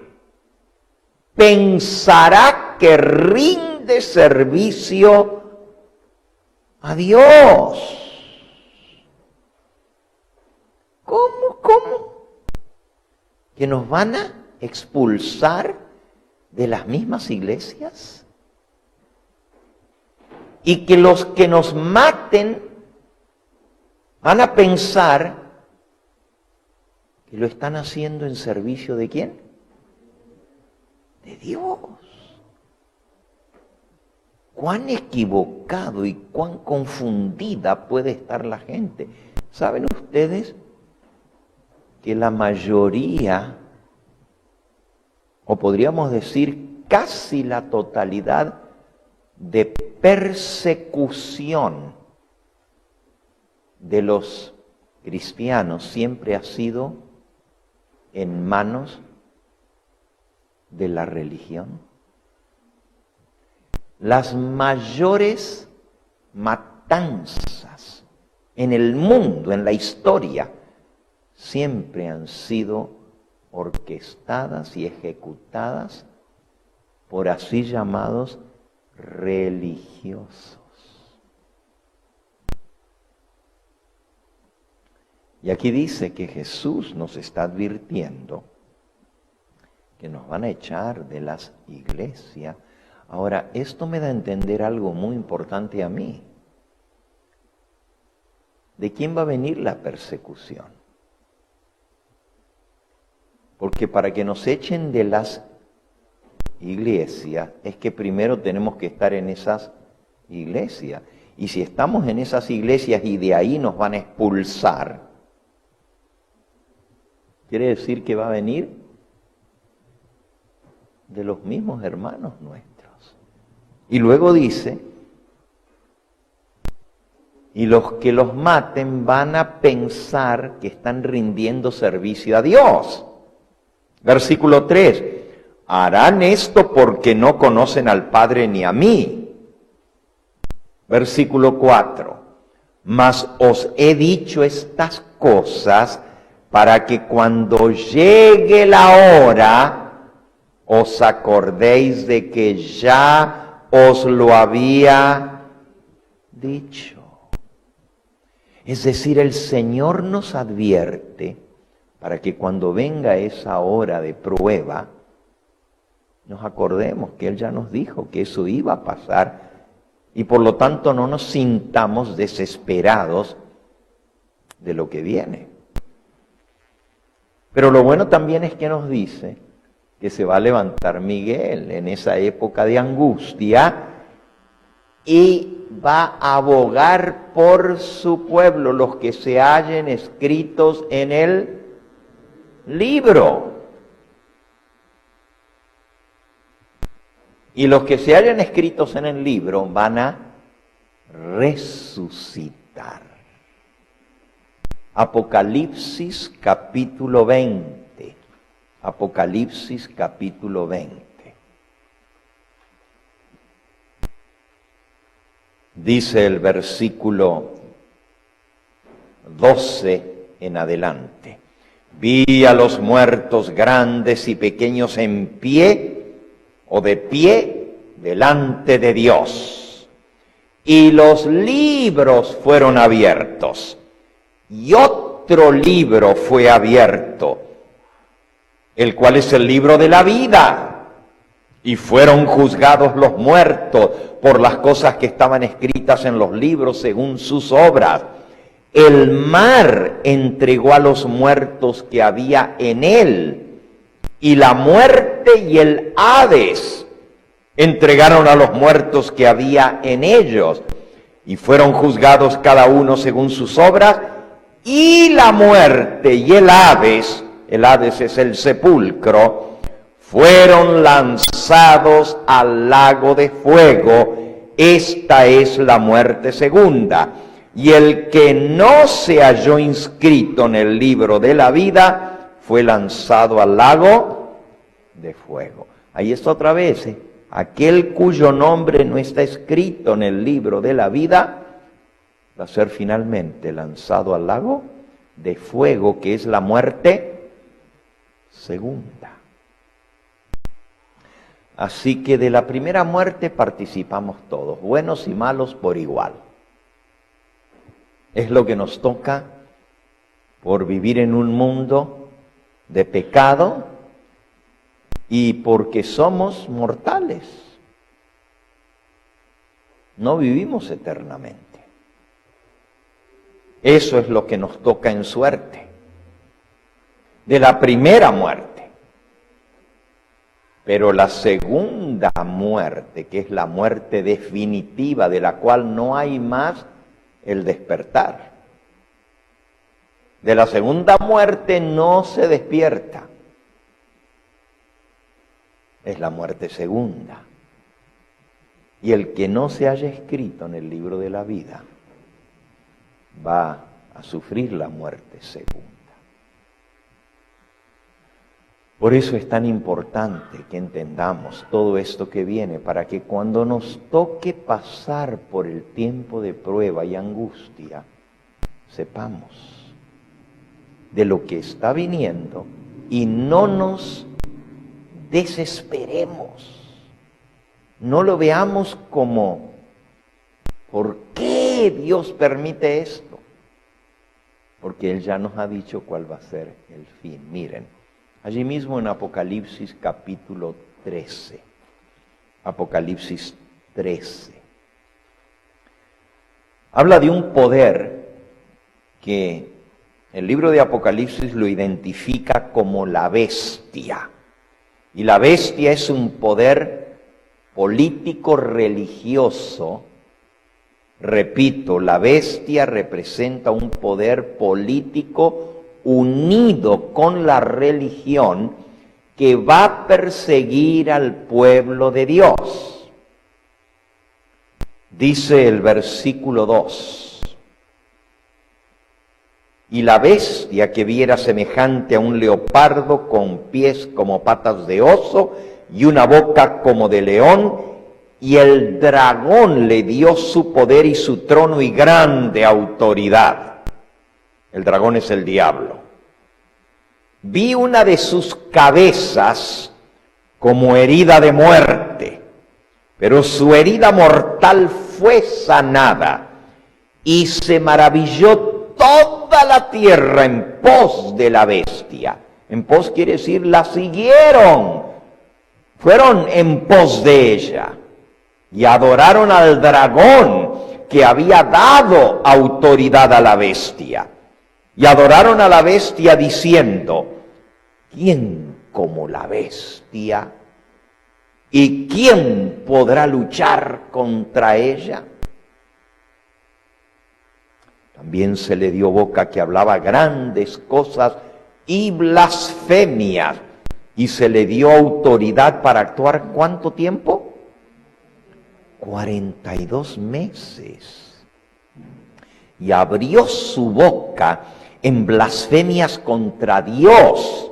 pensará que rinde servicio a Dios. ¿Cómo? ¿Que nos van a expulsar de las mismas iglesias? Y que los que nos maten van a pensar que lo están haciendo en servicio ¿de quién? De Dios. Cuán equivocado y cuán confundida puede estar la gente. ¿Saben ustedes que la mayoría, o podríamos decir casi la totalidad, de persecución de los cristianos siempre ha sido en manos de la religión? Las mayores matanzas en el mundo, en la historia, siempre han sido orquestadas y ejecutadas por así llamados religiosos. Y aquí dice que Jesús nos está advirtiendo que nos van a echar de las iglesias. Ahora, esto me da a entender algo muy importante a mí. ¿de quién va a venir la persecución? Porque para que nos echen de las iglesias es que primero tenemos que estar en esas iglesias. Y si estamos en esas iglesias y de ahí nos van a expulsar, quiere decir que va a venir de los mismos hermanos nuestros. Y luego dice, y los que los maten van a pensar que están rindiendo servicio a Dios. Versículo 3, harán esto porque no conocen al Padre ni a mí. Versículo 4, mas os he dicho estas cosas para que cuando llegue la hora os acordéis de que ya os lo había dicho. Es decir, el Señor nos advierte para que cuando venga esa hora de prueba, nos acordemos que Él ya nos dijo que eso iba a pasar y por lo tanto no nos sintamos desesperados de lo que viene. Pero lo bueno también es que nos dice que se va a levantar Miguel en esa época de angustia y va a abogar por su pueblo, los que se hallen escritos en el libro. Y los que se hallen escritos en el libro van a resucitar. Apocalipsis capítulo 20. Apocalipsis capítulo 20. Dice el versículo 12 en adelante. Vi a los muertos grandes y pequeños en pie o de pie delante de Dios. Y los libros fueron abiertos. Y otro libro fue abierto, el cual es el libro de la vida. Y fueron juzgados los muertos por las cosas que estaban escritas en los libros según sus obras. El mar entregó a los muertos que había en él, y la muerte y el Hades entregaron a los muertos que había en ellos, y fueron juzgados cada uno según sus obras, y la muerte y el Hades es el sepulcro, fueron lanzados al lago de fuego. Esta es la muerte segunda. Y el que no se halló inscrito en el libro de la vida fue lanzado al lago de fuego. Ahí está otra vez, aquel cuyo nombre no está escrito en el libro de la vida va a ser finalmente lanzado al lago de fuego, que es la muerte segunda. Así que de la primera muerte participamos todos, buenos y malos por igual. Es lo que nos toca por vivir en un mundo de pecado y porque somos mortales. No vivimos eternamente. Eso es lo que nos toca en suerte. De la primera muerte. Pero la segunda muerte, que es la muerte definitiva, de la cual no hay más el despertar. De la segunda muerte no se despierta. Es la muerte segunda. Y el que no se haya escrito en el libro de la vida va a sufrir la muerte segunda. Por eso es tan importante que entendamos todo esto que viene, para que cuando nos toque pasar por el tiempo de prueba y angustia, sepamos de lo que está viniendo y no nos desesperemos. No lo veamos como, ¿por qué Dios permite esto? Porque Él ya nos ha dicho cuál va a ser el fin. Miren, allí mismo en Apocalipsis capítulo 13, Apocalipsis 13, habla de un poder que el libro de Apocalipsis lo identifica como la bestia. Y la bestia es un poder político religioso. Repito, la bestia representa un poder político unido con la religión que va a perseguir al pueblo de Dios. Dice el versículo 2. Y la bestia que viera semejante a un leopardo con pies como patas de oso y una boca como de león, y el dragón le dio su poder y su trono y grande autoridad. El dragón es el diablo. Vi una de sus cabezas como herida de muerte, pero su herida mortal fue sanada, y se maravilló toda la tierra en pos de la bestia. En pos quiere decir la siguieron, fueron en pos de ella, y adoraron al dragón que había dado autoridad a la bestia. Y adoraron a la bestia diciendo: ¿quién como la bestia? ¿Y quién podrá luchar contra ella? También se le dio boca que hablaba grandes cosas y blasfemias, y se le dio autoridad para actuar ¿cuánto tiempo? 42 meses. Y abrió su boca en blasfemias contra Dios,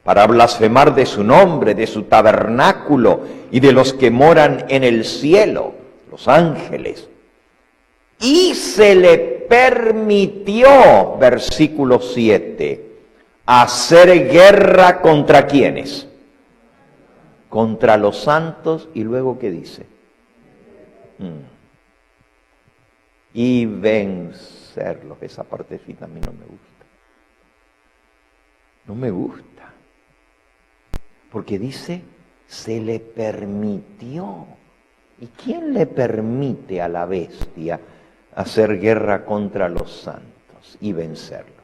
para blasfemar de su nombre, de su tabernáculo y de los que moran en el cielo, los ángeles. Y se le permitió, versículo 7, hacer guerra ¿contra quiénes? Contra los santos. Y luego, ¿qué dice? Y vencerlos. Esa partecita a mí no me gusta. No me gusta. Porque dice, se le permitió. ¿Y quién le permite a la bestia hacer guerra contra los santos y vencerlos?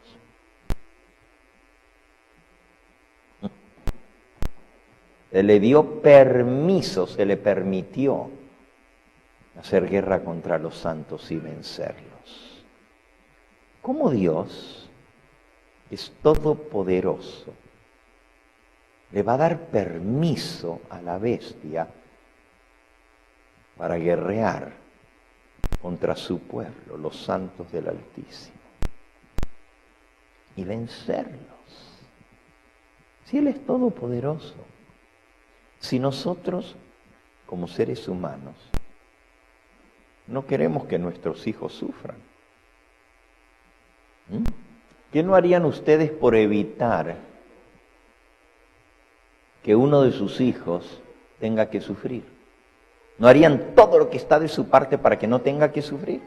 Se le dio permiso, se le permitió hacer guerra contra los santos y vencerlos. ¿Cómo Dios es todopoderoso le va a dar permiso a la bestia para guerrear contra su pueblo, los santos del Altísimo, y vencerlos? Si Él es todopoderoso, si nosotros, como seres humanos, no queremos que nuestros hijos sufran, ¿qué no harían ustedes por evitar que uno de sus hijos tenga que sufrir? ¿No harían todo lo que está de su parte para que no tenga que sufrir?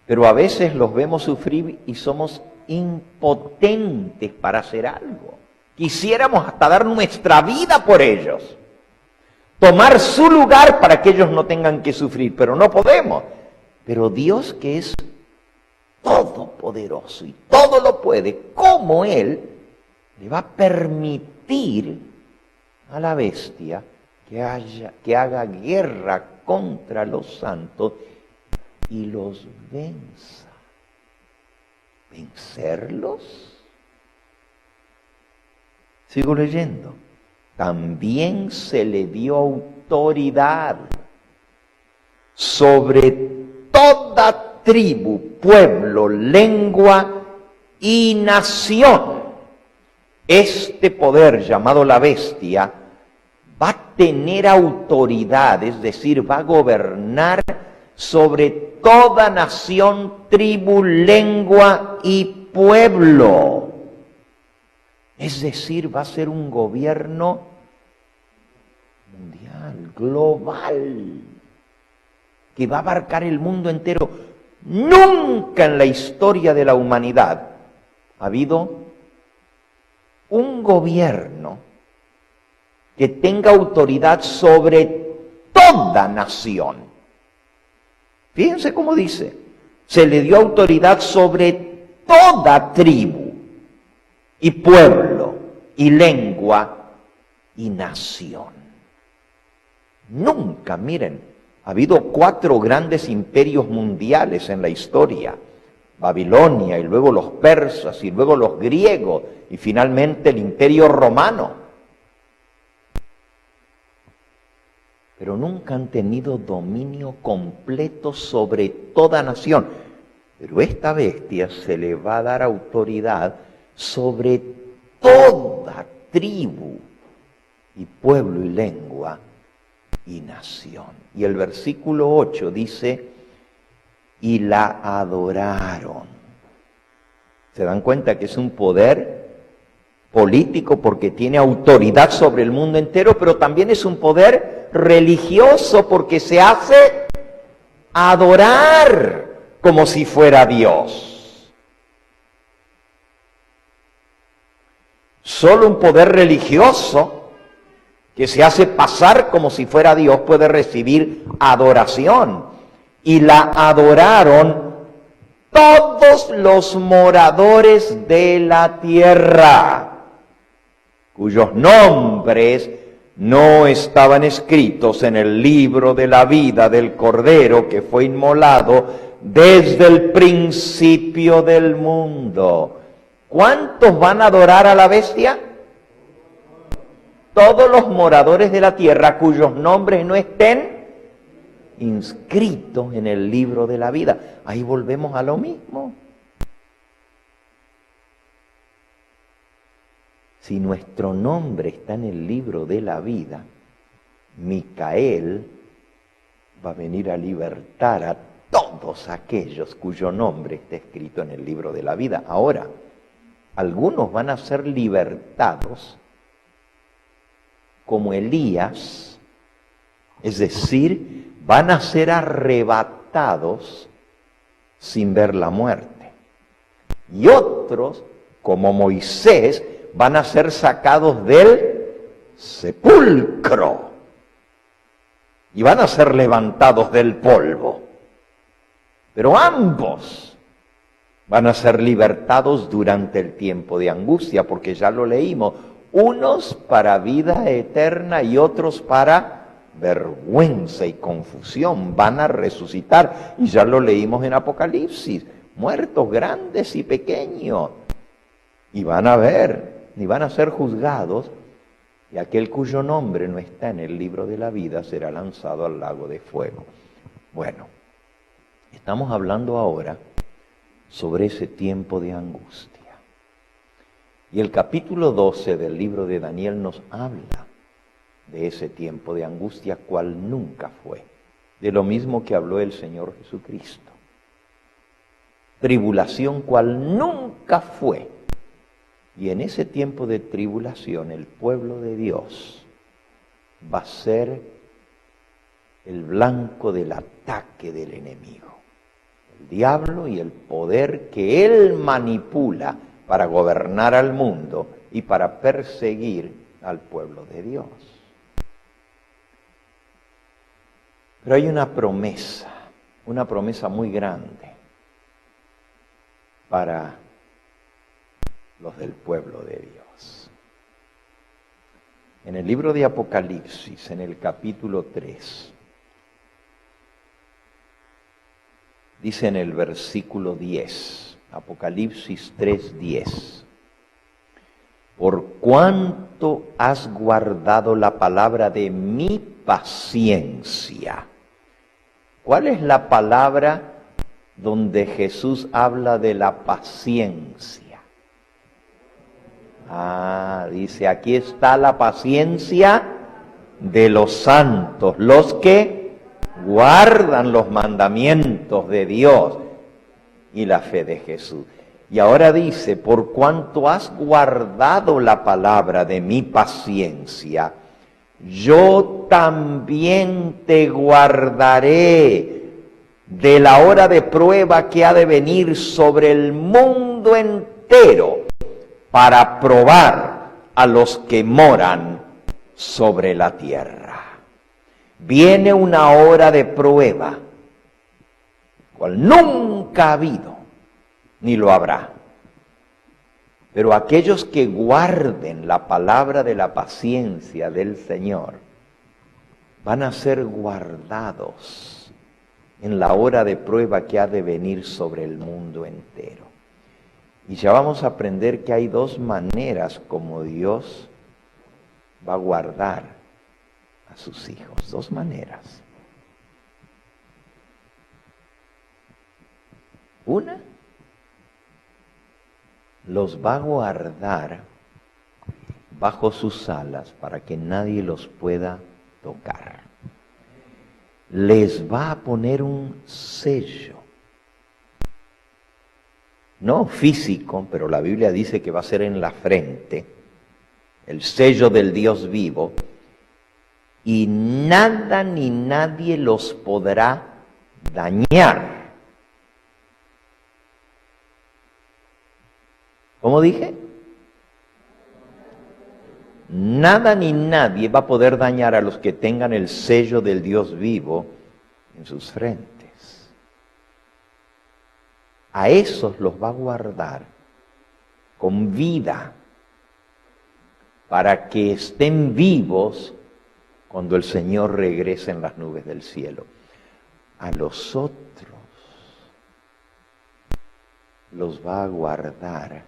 Pero a veces los vemos sufrir y somos impotentes para hacer algo. Quisiéramos hasta dar nuestra vida por ellos, tomar su lugar para que ellos no tengan que sufrir, pero no podemos. Pero Dios, que es todopoderoso y todo lo puede, como Él le va a permitir a la bestia que haga guerra contra los santos y los venza. ¿Vencerlos? Sigo leyendo. También se le dio autoridad sobre toda tribu, pueblo, lengua y nación. Este poder llamado la bestia va a tener autoridad, es decir, va a gobernar sobre toda nación, tribu, lengua y pueblo. Es decir, va a ser un gobierno mundial, global, que va a abarcar el mundo entero. Nunca en la historia de la humanidad ha habido un gobierno que tenga autoridad sobre toda nación. Fíjense cómo dice, Se le dio autoridad sobre toda tribu y pueblo y lengua y nación. Nunca, miren, ha habido 4 grandes imperios mundiales en la historia. Babilonia, y luego los persas, y luego los griegos, y finalmente el imperio romano. Pero nunca han tenido dominio completo sobre toda nación. Pero esta bestia se le va a dar autoridad sobre toda tribu y pueblo y lengua y nación. Y el versículo 8 dice, y la adoraron. ¿Se dan cuenta que es un poder político porque tiene autoridad sobre el mundo entero, pero también es un poder religioso porque se hace adorar como si fuera Dios? Solo un poder religioso que se hace pasar como si fuera Dios puede recibir adoración. Y la adoraron todos los moradores de la tierra, cuyos nombres no estaban escritos en el libro de la vida del Cordero que fue inmolado desde el principio del mundo. ¿Cuántos van a adorar a la bestia? Todos los moradores de la tierra cuyos nombres no estén inscritos en el libro de la vida. Ahí volvemos a lo mismo. Si nuestro nombre está en el libro de la vida, Micael va a venir a libertar a todos aquellos cuyo nombre está escrito en el libro de la vida. Ahora, algunos van a ser libertados como Elías, es decir, van a ser arrebatados sin ver la muerte. Y otros, como Moisés, van a ser sacados del sepulcro y van a ser levantados del polvo. Pero ambos van a ser libertados durante el tiempo de angustia, porque ya lo leímos, unos para vida eterna y otros para vergüenza y confusión. Van a resucitar, y ya lo leímos en Apocalipsis, muertos grandes y pequeños, y van a ver, y van a ser juzgados, y aquel cuyo nombre no está en el libro de la vida será lanzado al lago de fuego. Bueno, estamos hablando ahora sobre ese tiempo de angustia. Y el capítulo 12 del libro de Daniel nos habla de ese tiempo de angustia cual nunca fue, de lo mismo que habló el Señor Jesucristo. Tribulación cual nunca fue. Y en ese tiempo de tribulación el pueblo de Dios va a ser el blanco del ataque del enemigo, el diablo y el poder que él manipula para gobernar al mundo y para perseguir al pueblo de Dios. Pero hay una promesa muy grande para los del pueblo de Dios. En el libro de Apocalipsis, en el capítulo 3, dice en el versículo 10, Apocalipsis 3:10, por cuanto has guardado la palabra de mi paciencia. ¿Cuál es la palabra donde Jesús habla de la paciencia? Dice, aquí está la paciencia de los santos, los que guardan los mandamientos de Dios y la fe de Jesús. Y ahora dice, por cuanto has guardado la palabra de mi paciencia, yo también te guardaré de la hora de prueba que ha de venir sobre el mundo entero para probar a los que moran sobre la tierra. Viene una hora de prueba cual nunca ha habido, ni lo habrá. Pero aquellos que guarden la palabra de la paciencia del Señor van a ser guardados en la hora de prueba que ha de venir sobre el mundo entero. Y ya vamos a aprender que hay dos maneras como Dios va a guardar a sus hijos. Dos maneras. Una, los va a guardar bajo sus alas para que nadie los pueda tocar. Les va a poner un sello. No físico, pero la Biblia dice que va a ser en la frente, el sello del Dios vivo, y nada ni nadie los podrá dañar. ¿Cómo dije? Nada ni nadie va a poder dañar a los que tengan el sello del Dios vivo en sus frentes. A esos los va a guardar con vida para que estén vivos cuando el Señor regrese en las nubes del cielo. A los otros los va a guardar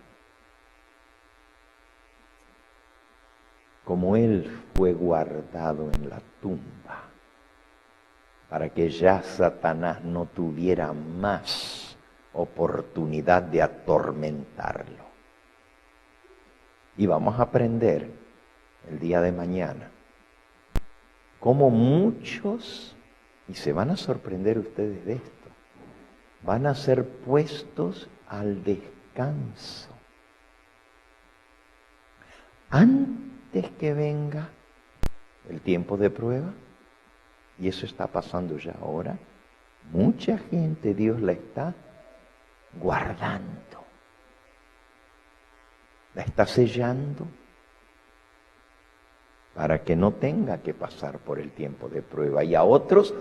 como Él fue guardado en la tumba, para que ya Satanás no tuviera más oportunidad de atormentarlo. Y vamos a aprender el día de mañana cómo muchos, y se van a sorprender ustedes de esto, van a ser puestos al descanso antes que venga el tiempo de prueba. Y eso está pasando ya ahora. Mucha gente Dios la está guardando, la está sellando para que no tenga que pasar por el tiempo de prueba. Y a otros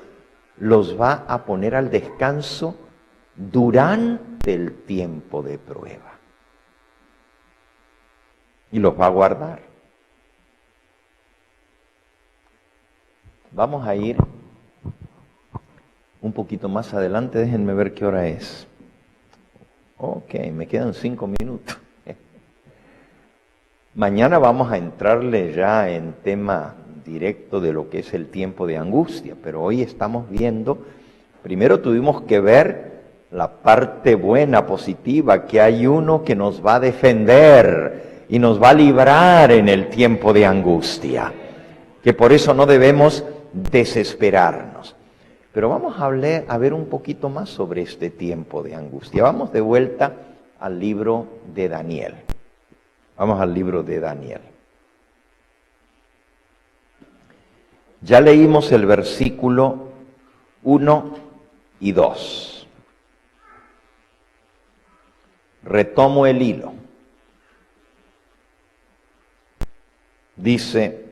los va a poner al descanso durante el tiempo de prueba. Y los va a guardar. Vamos a ir un poquito más adelante, déjenme ver qué hora es. Ok, me quedan 5 minutos. Mañana vamos a entrarle ya en tema directo de lo que es el tiempo de angustia, pero hoy estamos viendo, primero tuvimos que ver la parte buena, positiva, que hay uno que nos va a defender y nos va a librar en el tiempo de angustia, que por eso no debemos desesperarnos. Pero vamos a ver un poquito más sobre este tiempo de angustia. Vamos de vuelta al libro de Daniel. Vamos al libro de Daniel. Ya leímos el versículo 1 y 2. Retomo el hilo. Dice: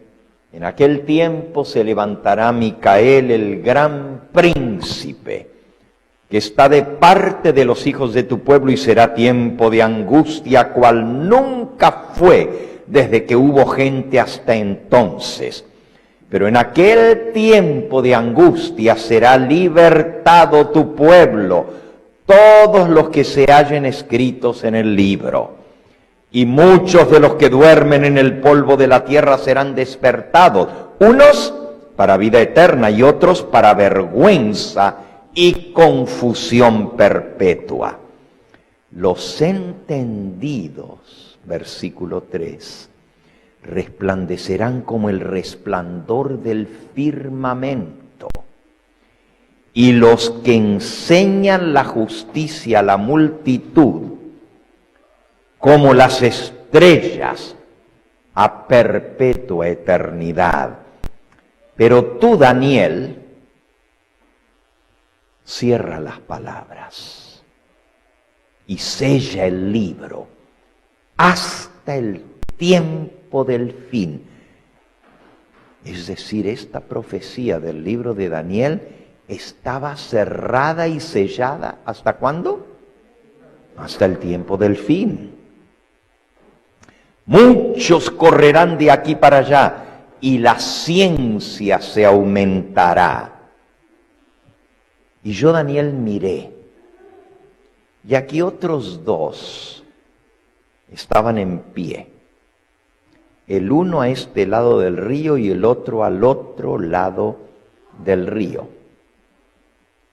en aquel tiempo se levantará Micael, el gran príncipe, que está de parte de los hijos de tu pueblo, y será tiempo de angustia, cual nunca fue desde que hubo gente hasta entonces. Pero en aquel tiempo de angustia será libertado tu pueblo, todos los que se hallen escritos en el libro. Y muchos de los que duermen en el polvo de la tierra serán despertados, unos para vida eterna y otros para vergüenza y confusión perpetua. Los entendidos, versículo 3, resplandecerán como el resplandor del firmamento, y los que enseñan la justicia a la multitud, como las estrellas a perpetua eternidad. Pero tú, Daniel, cierra las palabras y sella el libro hasta el tiempo del fin. Es decir, esta profecía del libro de Daniel estaba cerrada y sellada. ¿Hasta cuándo? Hasta el tiempo del fin. Muchos correrán de aquí para allá y la ciencia se aumentará. Y yo, Daniel, miré, y aquí otros dos estaban en pie, el uno a este lado del río y el otro al otro lado del río.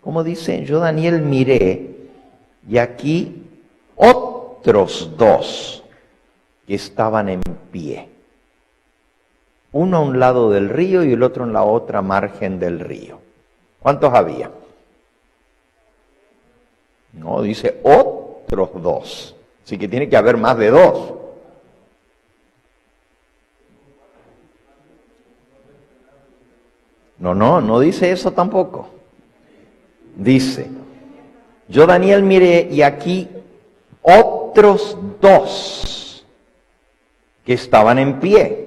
Como dicen, yo, Daniel, miré, y aquí otros dos que estaban en pie, uno a un lado del río y el otro en la otra margen del río. ¿Cuántos había? No, dice otros dos. Así que tiene que haber más de dos. No dice eso tampoco. Dice, yo, Daniel, miré, y aquí otros dos que estaban en pie.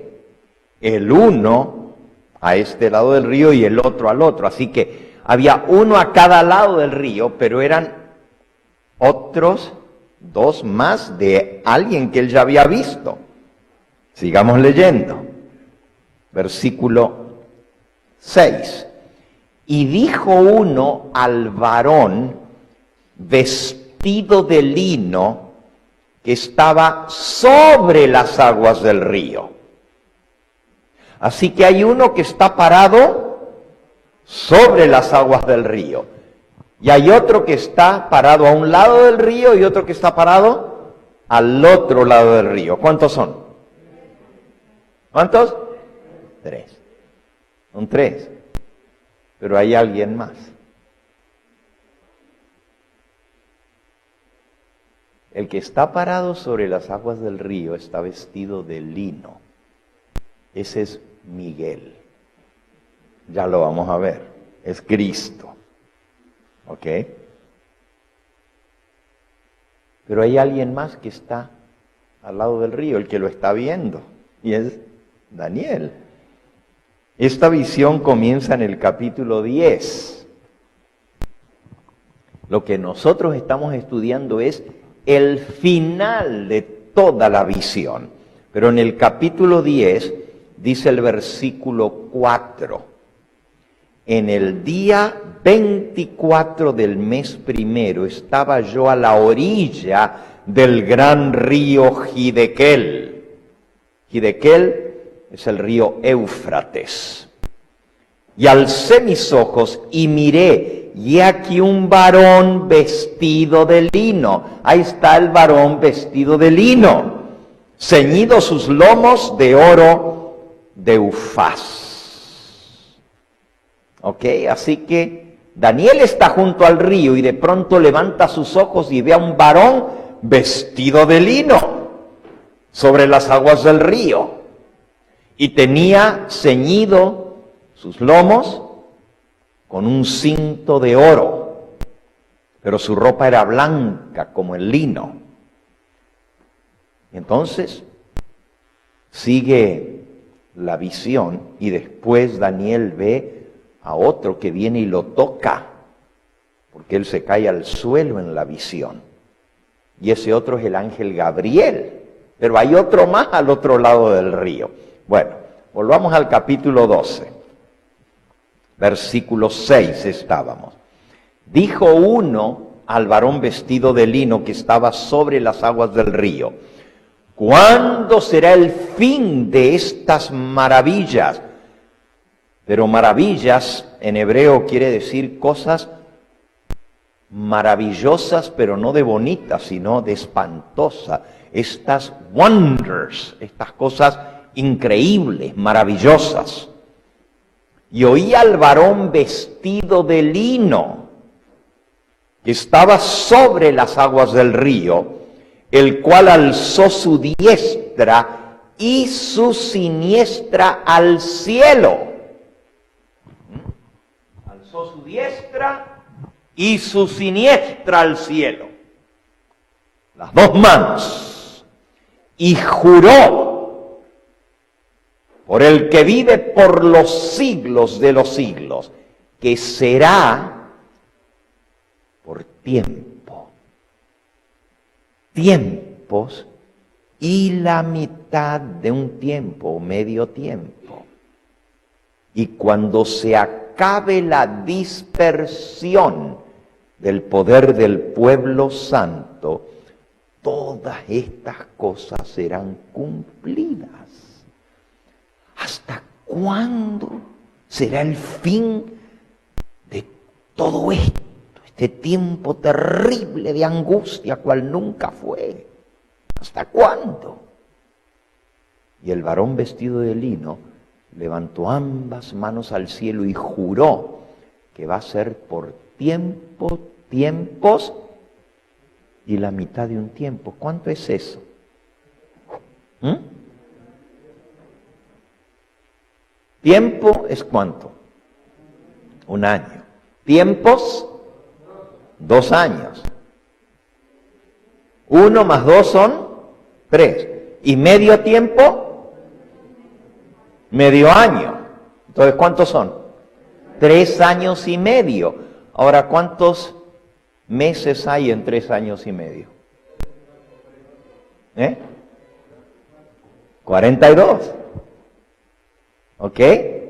El uno a este lado del río y el otro al otro. Así que había uno a cada lado del río, pero eran otros dos más de alguien que él ya había visto. Sigamos leyendo. Versículo 6. Y dijo uno al varón vestido de lino que estaba sobre las aguas del río. Así que hay uno que está parado sobre las aguas del río. Y hay otro que está parado a un lado del río y otro que está parado al otro lado del río. ¿Cuántos son? ¿Cuántos? 3. Son 3. Pero hay alguien más. El que está parado sobre las aguas del río está vestido de lino. Ese es Miguel. Ya lo vamos a ver. Es Cristo. ¿Ok? Pero hay alguien más que está al lado del río, el que lo está viendo, y es Daniel. Esta visión comienza en el capítulo 10. Lo que nosotros estamos estudiando es el final de toda la visión. Pero en el capítulo 10 dice el versículo 4. En el día 24 del mes primero estaba yo a la orilla del gran río Hiddekel. Hiddekel es el río Éufrates. Y alcé mis ojos y miré, y aquí un varón vestido de lino. Ahí está el varón vestido de lino, ceñidos sus lomos de oro de Ufaz. ¿Ok? Así que Daniel está junto al río y de pronto levanta sus ojos y ve a un varón vestido de lino sobre las aguas del río. Y tenía ceñido sus lomos con un cinto de oro, pero su ropa era blanca como el lino. Entonces sigue la visión y después Daniel ve a otro que viene y lo toca, porque él se cae al suelo en la visión. Y ese otro es el ángel Gabriel, pero hay otro más al otro lado del río. Bueno, volvamos al capítulo 12, versículo 6 estábamos. Dijo uno al varón vestido de lino que estaba sobre las aguas del río: ¿cuándo será el fin de estas maravillas? Pero maravillas en hebreo quiere decir cosas maravillosas, pero no de bonitas, sino de espantosas. Estas wonders, estas cosas increíbles, maravillosas. Y oí al varón vestido de lino que estaba sobre las aguas del río, el cual alzó su diestra y su siniestra al cielo. Alzó su diestra y su siniestra al cielo, las dos manos, y juró por el que vive por los siglos de los siglos. que será por tiempo, tiempos y la mitad de un tiempo o medio tiempo. Y cuando se acabe la dispersión del poder del pueblo santo, todas estas cosas serán cumplidas. ¿Hasta cuándo será el fin de todo esto? Este tiempo terrible de angustia, cual nunca fue. ¿Hasta cuándo? Y el varón vestido de lino levantó ambas manos al cielo y juró que va a ser por tiempo, tiempos y la mitad de un tiempo. ¿Cuánto es eso? ¿Tiempo es cuánto? Un año. ¿Tiempos? 2 años. 1 más 2 son 3. ¿Y medio tiempo? Medio año. Entonces, ¿cuántos son? 3 años y medio. Ahora, ¿cuántos meses hay en 3 años y medio? 42. ¿Ok?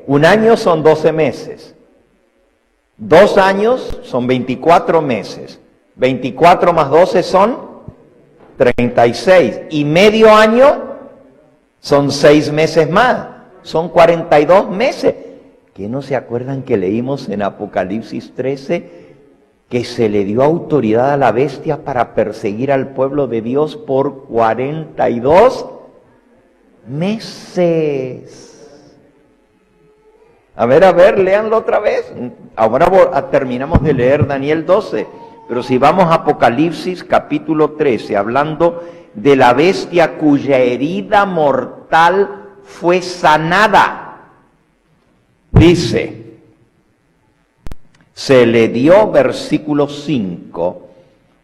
Un año son 12 meses. 2 años son 24 meses. 24 más 12 son 36. Y medio año son 6 meses más. Son 42 meses. ¿Qué no se acuerdan que leímos en Apocalipsis 13? Que se le dio autoridad a la bestia para perseguir al pueblo de Dios por 42 meses. A ver, léanlo otra vez. Ahora terminamos de leer Daniel 12, pero si vamos a Apocalipsis capítulo 13, hablando de la bestia cuya herida mortal fue sanada, dice, se le dio, versículo 5,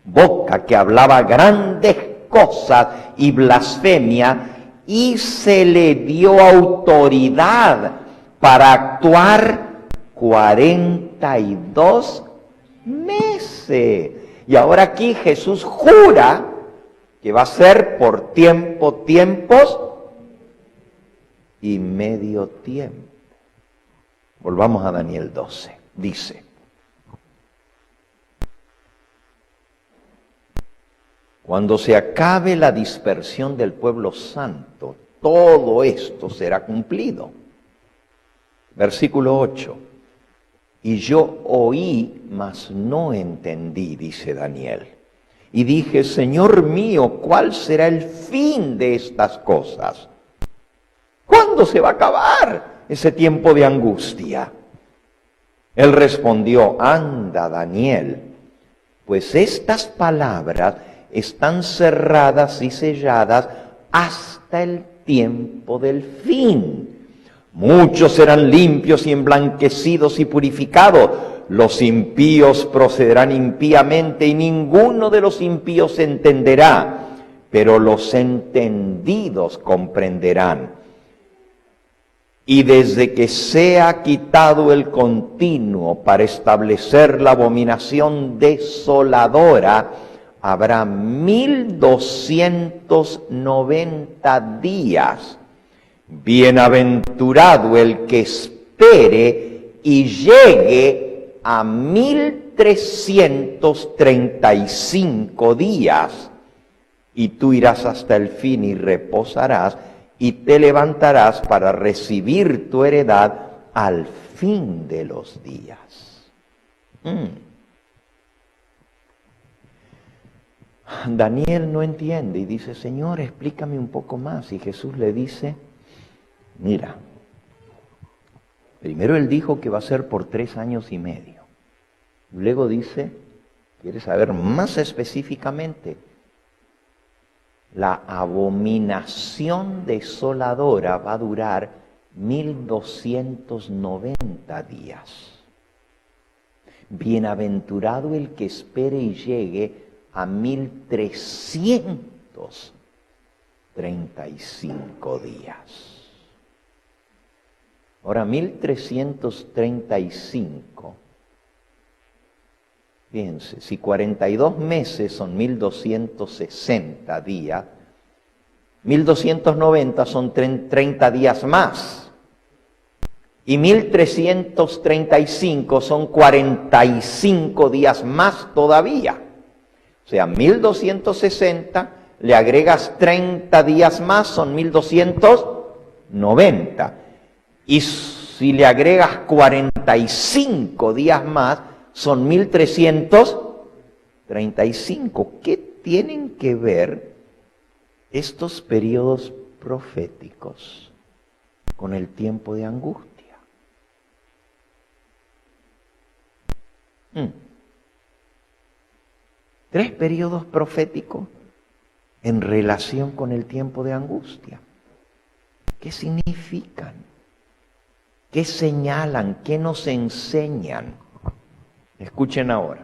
boca que hablaba grandes cosas y blasfemia, y se le dio autoridad para actuar 42 meses. Y ahora aquí Jesús jura que va a ser por tiempo, tiempos y medio tiempo. Volvamos a Daniel 12. Dice, cuando se acabe la dispersión del pueblo santo, todo esto será cumplido. Versículo 8. Y yo oí, mas no entendí, dice Daniel. Y dije, Señor mío, ¿cuál será el fin de estas cosas? ¿Cuándo se va a acabar ese tiempo de angustia? Él respondió, anda, Daniel, pues estas palabras están cerradas y selladas hasta el tiempo del fin. Muchos serán limpios y emblanquecidos y purificados. Los impíos procederán impíamente y ninguno de los impíos entenderá, pero los entendidos comprenderán. Y desde que sea quitado el continuo para establecer la abominación desoladora, habrá 1290 días. Bienaventurado el que espere y llegue a 1335 días. Y tú irás hasta el fin y reposarás y te levantarás para recibir tu heredad al fin de los días. Daniel no entiende y dice, Señor, explícame un poco más. Y Jesús le dice, mira, primero él dijo que va a ser por 3 años y medio. Luego dice, ¿quieres saber más específicamente? La abominación desoladora va a durar 1290 días. Bienaventurado el que espere y llegue a 1335 días. Ahora, 1335, fíjense, si 42 meses son 1260 días, 1290 son 30 días más. Y 1335 son 45 días más todavía. O sea, 1260 le agregas 30 días más, son 1290. Y si le agregas 45 días más, son 1335. ¿Qué tienen que ver estos periodos proféticos con el tiempo de angustia? 3 periodos proféticos en relación con el tiempo de angustia. ¿Qué significan? ¿Qué señalan? ¿Qué nos enseñan? Escuchen ahora.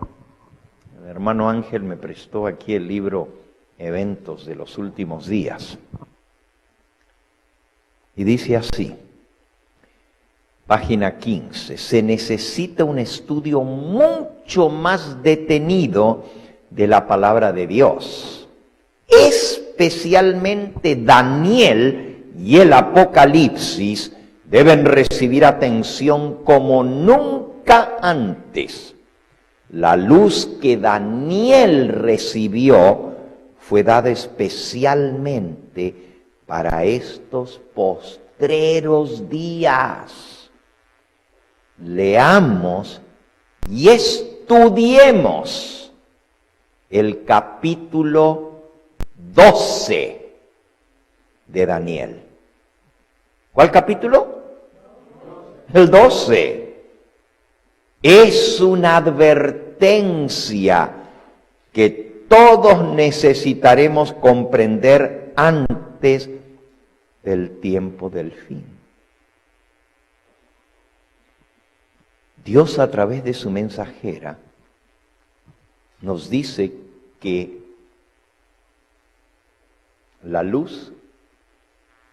El hermano Ángel me prestó aquí el libro Eventos de los Últimos Días. Y dice así, página 15, se necesita un estudio mucho más detenido de la palabra de Dios. Especialmente Daniel y el Apocalipsis deben recibir atención como nunca antes. La luz que Daniel recibió fue dada especialmente para estos postreros días. Leamos y estudiemos el capítulo 12 de Daniel. ¿Cuál capítulo? El 12. Es una advertencia que todos necesitaremos comprender antes del tiempo del fin. Dios, a través de su mensajera, nos dice que la luz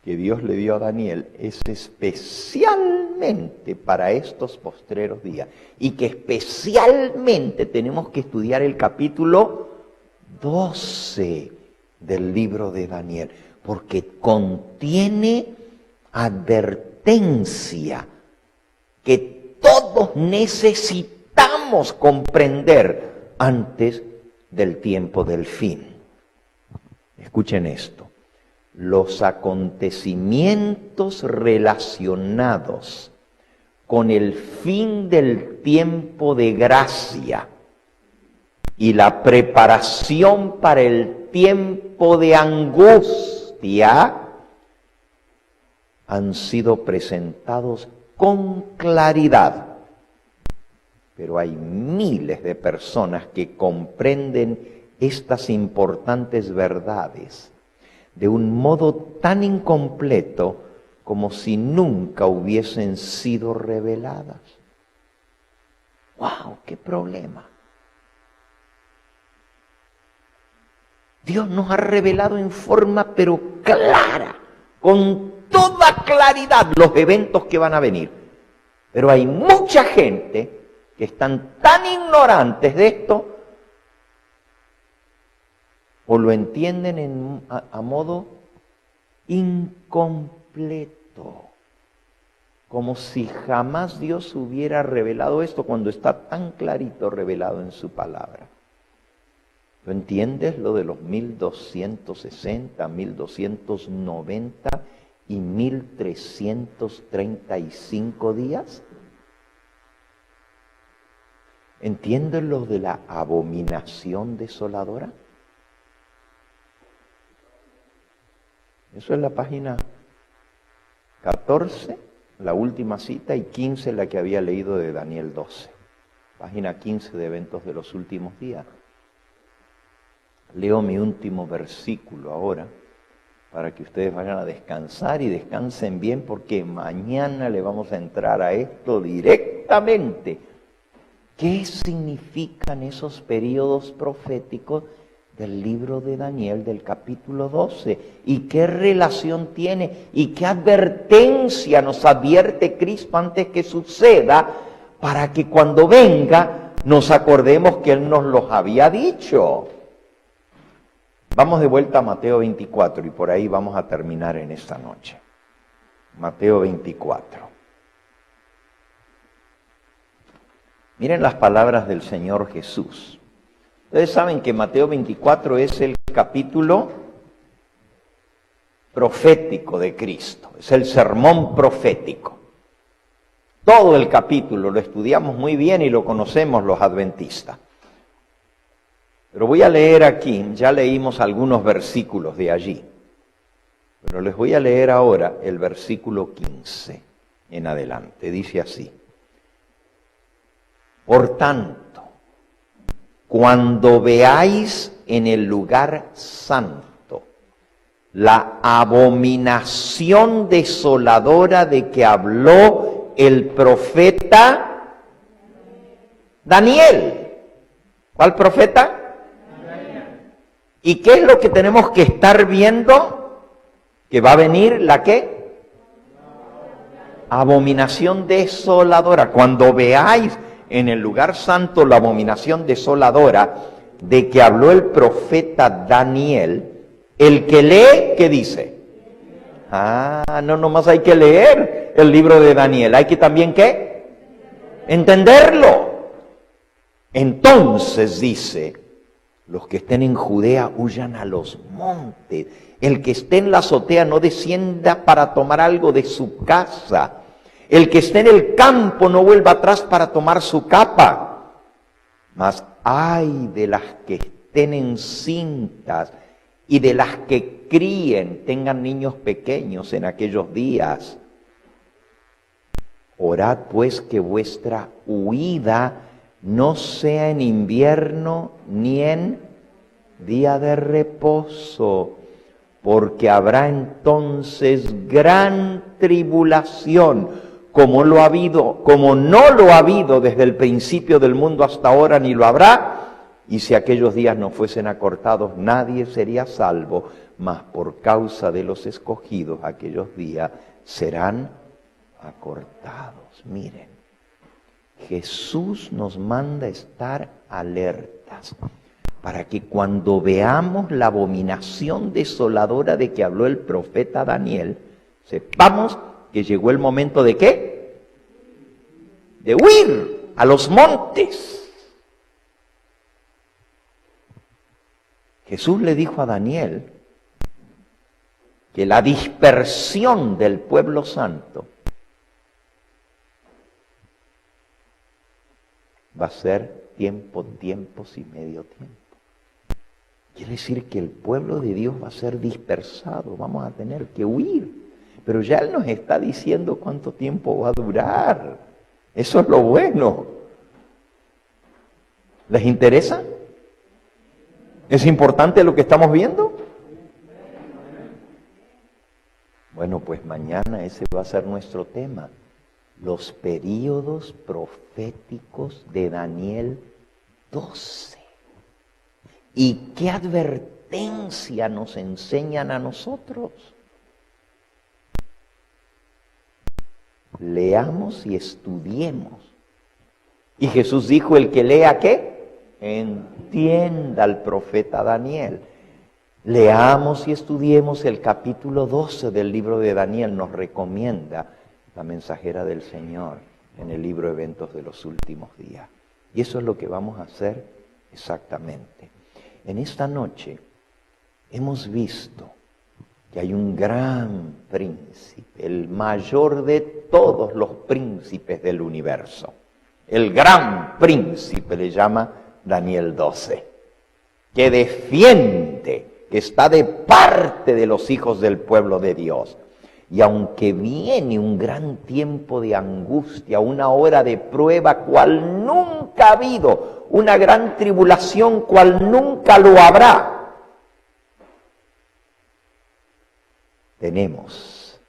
que Dios le dio a Daniel es especialmente para estos postreros días, y que especialmente tenemos que estudiar el capítulo 12 del libro de Daniel, porque contiene advertencia que todos necesitamos comprender antes del tiempo del fin. Escuchen esto. Los acontecimientos relacionados con el fin del tiempo de gracia y la preparación para el tiempo de angustia han sido presentados con claridad. Pero hay miles de personas que comprenden estas importantes verdades de un modo tan incompleto como si nunca hubiesen sido reveladas. ¡Wow! ¡Qué problema! Dios nos ha revelado en forma pero clara, con toda claridad, los eventos que van a venir. Pero hay mucha gente que están tan ignorantes de esto, o lo entienden a modo incompleto, como si jamás Dios hubiera revelado esto cuando está tan clarito revelado en su palabra. ¿Tú entiendes lo de los 1260, 1290 y 1335 días? ¿Entiendes lo de la abominación desoladora? Eso es la página 14, la última cita, y 15 la que había leído de Daniel 12. Página 15 de Eventos de los Últimos Días. Leo mi último versículo ahora, para que ustedes vayan a descansar y descansen bien, porque mañana le vamos a entrar a esto directamente. ¿Qué significan esos periodos proféticos del libro de Daniel del capítulo 12. ¿Y qué relación tiene? ¿Y qué advertencia nos advierte Cristo antes que suceda para que cuando venga nos acordemos que Él nos los había dicho? Vamos de vuelta a Mateo 24 y por ahí vamos a terminar en esta noche. Mateo 24. Miren las palabras del Señor Jesús. Ustedes saben que Mateo 24 es el capítulo profético de Cristo, es el sermón profético. Todo el capítulo lo estudiamos muy bien y lo conocemos los adventistas. Pero voy a leer aquí, ya leímos algunos versículos de allí, pero les voy a leer ahora el versículo 15 en adelante. Dice así: por tanto, cuando veáis en el lugar santo la abominación desoladora de que habló el profeta Daniel. ¿Cuál profeta? ¿Y qué es lo que tenemos que estar viendo? Que va a venir la ¿qué? Abominación desoladora. Cuando veáis en el lugar santo la abominación desoladora de que habló el profeta Daniel, el que lee, ¿qué dice? No nomás hay que leer el libro de Daniel, hay que también ¿qué? Entenderlo. Entonces dice: los que estén en Judea huyan a los montes. El que esté en la azotea no descienda para tomar algo de su casa. El que esté en el campo no vuelva atrás para tomar su capa. Mas ay de las que estén encintas y de las que críen, tengan niños pequeños en aquellos días. Orad pues que vuestra huida no sea en invierno ni en día de reposo, porque habrá entonces gran tribulación, como no lo ha habido desde el principio del mundo hasta ahora, ni lo habrá. Y si aquellos días no fuesen acortados, nadie sería salvo, mas por causa de los escogidos, aquellos días serán acortados. Miren, Jesús nos manda estar alertas para que cuando veamos la abominación desoladora de que habló el profeta Daniel, sepamos que llegó el momento de ¿qué? De huir a los montes. Jesús le dijo a Daniel que la dispersión del pueblo santo va a ser tiempos y medio tiempo. Quiere decir que el pueblo de Dios va a ser dispersado, vamos a tener que huir. Pero ya Él nos está diciendo cuánto tiempo va a durar. Eso es lo bueno. ¿Les interesa? ¿Es importante lo que estamos viendo? Bueno, pues mañana ese va a ser nuestro tema. Los períodos proféticos de Daniel 12. ¿Y qué advertencia nos enseñan a nosotros? Leamos y estudiemos. Y Jesús dijo: el que lea, ¿qué? Entienda al profeta Daniel. Leamos y estudiemos el capítulo 12 del libro de Daniel. Nos recomienda la mensajera del Señor en el libro Eventos de los Últimos Días. Y eso es lo que vamos a hacer exactamente. En esta noche hemos visto que hay un gran príncipe, el mayor de todos los príncipes del universo. El gran príncipe le llama Daniel 12, que defiende, que está de parte de los hijos del pueblo de Dios. Y aunque viene un gran tiempo de angustia, una hora de prueba cual nunca ha habido, una gran tribulación cual nunca lo habrá, tenemos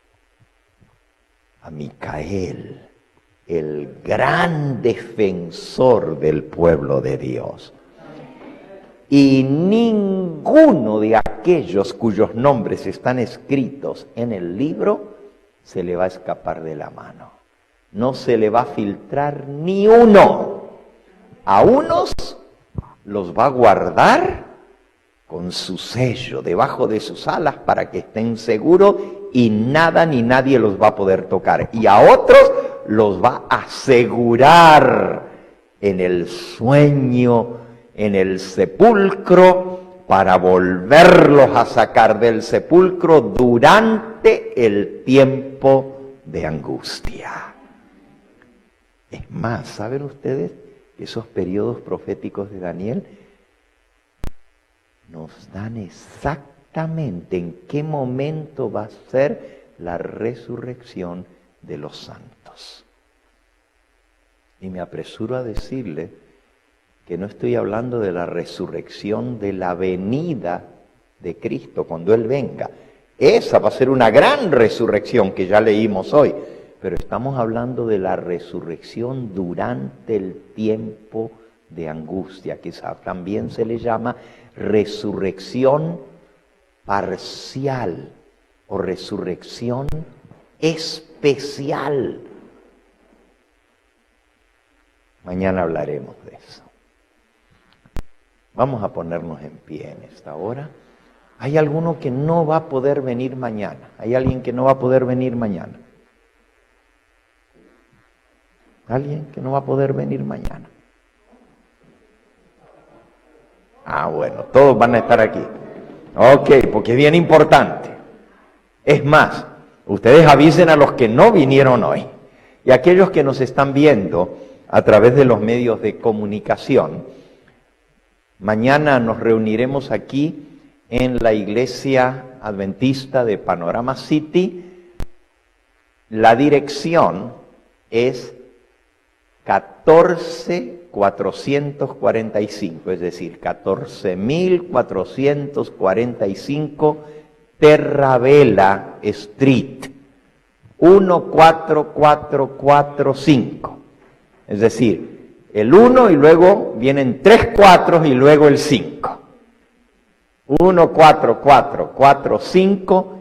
a Micael, el gran defensor del pueblo de Dios. y ninguno de aquellos cuyos nombres están escritos en el libro se le va a escapar de la mano. No se le va a filtrar ni uno. A unos los va a guardar con su sello debajo de sus alas para que estén seguros y nada ni nadie los va a poder tocar. Y a otros los va a asegurar en el sueño, en el sepulcro, para volverlos a sacar del sepulcro durante el tiempo de angustia. Es más, ¿saben ustedes? Esos periodos proféticos de Daniel nos dan exactamente en qué momento va a ser la resurrección de los santos. Y me apresuro a decirle que no estoy hablando de la resurrección de la venida de Cristo cuando Él venga. Esa va a ser una gran resurrección que ya leímos hoy. Pero estamos hablando de la resurrección durante el tiempo de angustia, que también se le llama resurrección parcial o resurrección especial. Mañana hablaremos de eso. Vamos a ponernos en pie en esta hora. ¿Hay alguno que no va a poder venir mañana? ¿Hay alguien que no va a poder venir mañana? ¿Alguien que no va a poder venir mañana? Ah, bueno, todos van a estar aquí. Ok, porque es bien importante. Es más, ustedes avisen a los que no vinieron hoy y a aquellos que nos están viendo a través de los medios de comunicación. Mañana nos reuniremos aquí en la iglesia adventista de Panorama City. La dirección es 14.445, es decir, 14.445 Terravela Street, 14445. Es decir, el 1 y luego vienen 3 4 y luego el 5. 14445